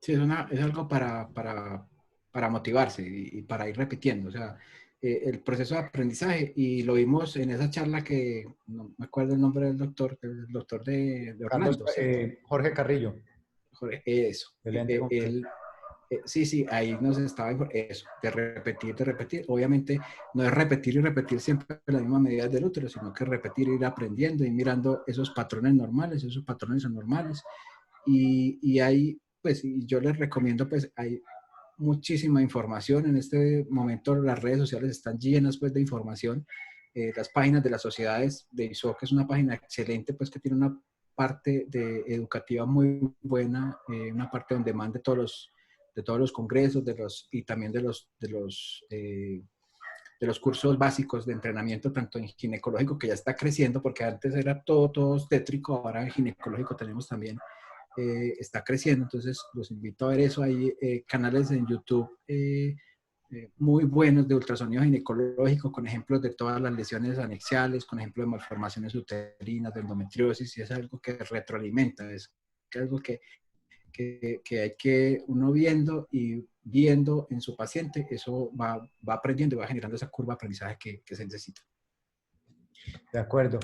Sí, es algo para motivarse y para ir repitiendo. O sea, el proceso de aprendizaje, y lo vimos en esa charla que, no me acuerdo el nombre del doctor, el doctor de Carlos, Orlando, ¿cierto? Jorge Carrillo. Jorge, eso. Excelente. Sí, ahí nos estaba eso, de repetir. Obviamente no es repetir y repetir siempre las mismas medidas del útero, sino que repetir, ir aprendiendo y mirando esos patrones normales, esos patrones anormales. Y ahí, pues, y yo les recomiendo, pues, hay muchísima información. En este momento las redes sociales están llenas, pues, de información. Las páginas de las sociedades de ISOC es una página excelente, pues, que tiene una parte educativa muy buena, una parte donde mande de todos los congresos y también de los cursos básicos de entrenamiento, tanto en ginecológico, que ya está creciendo, porque antes era todo obstétrico, ahora en ginecológico tenemos también, está creciendo. Entonces los invito a ver eso. Hay canales en YouTube muy buenos de ultrasonido ginecológico, con ejemplos de todas las lesiones anexiales, con ejemplos de malformaciones uterinas, de endometriosis, y es algo que retroalimenta, es algo que hay que uno viendo en su paciente, eso va aprendiendo y va generando esa curva de aprendizaje que se necesita. De acuerdo.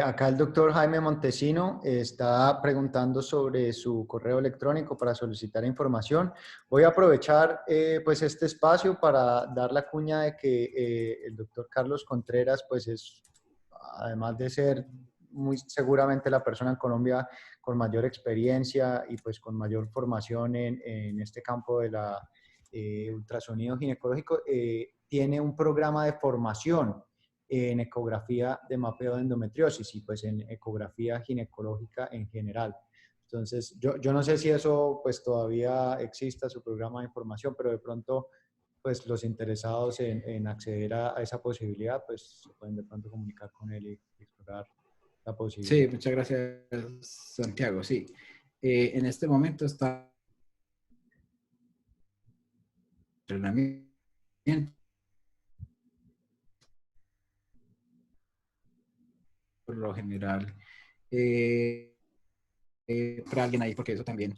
Acá el doctor Jaime Montesino está preguntando sobre su correo electrónico para solicitar información. Voy a aprovechar pues este espacio para dar la cuña de que el doctor Carlos Contreras pues es, además de ser muy seguramente la persona en Colombia con mayor experiencia y pues con mayor formación en este campo de la ultrasonido ginecológico, tiene un programa de formación en ecografía de mapeo de endometriosis y pues en ecografía ginecológica en general. Entonces, yo no sé si eso pues todavía exista, su programa de información, pero de pronto pues los interesados en acceder a esa posibilidad pues se pueden de pronto comunicar con él y explorar la posibilidad. Sí, muchas gracias, Santiago. Sí, en este momento está entrenamiento por lo general para alguien ahí, porque eso también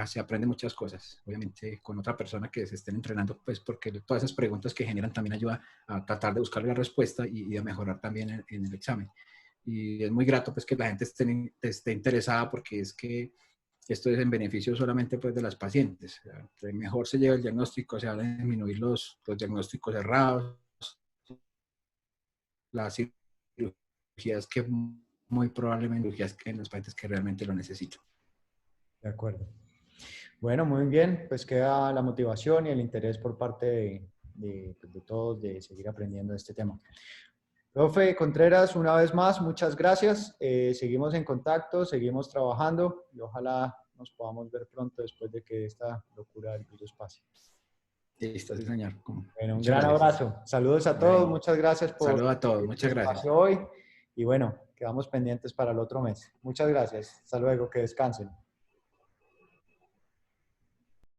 se aprende muchas cosas, obviamente con otra persona que se estén entrenando, pues porque todas esas preguntas que generan también ayuda a tratar de buscar la respuesta y a mejorar también en el examen. Y es muy grato pues que la gente esté interesada, porque es que esto es en beneficio solamente pues de las pacientes. O sea, mejor se lleva el diagnóstico, se van a disminuir los diagnósticos errados, las cirugías que muy probablemente cirugías que en los pacientes que realmente lo necesitan. De acuerdo. Bueno, muy bien, pues queda la motivación y el interés por parte de todos de seguir aprendiendo de este tema. Profe Contreras, una vez más, muchas gracias. Seguimos en contacto, seguimos trabajando y ojalá nos podamos ver pronto después de que esta locura del virus pase. Listo, sí, señor. Bueno, un Muchas gran gracias. abrazo. Saludos a todos, Bueno, muchas gracias por saludos a todos, este muchas gracias. espacio hoy y bueno, quedamos pendientes para el otro mes. Muchas gracias. Hasta luego, que descansen.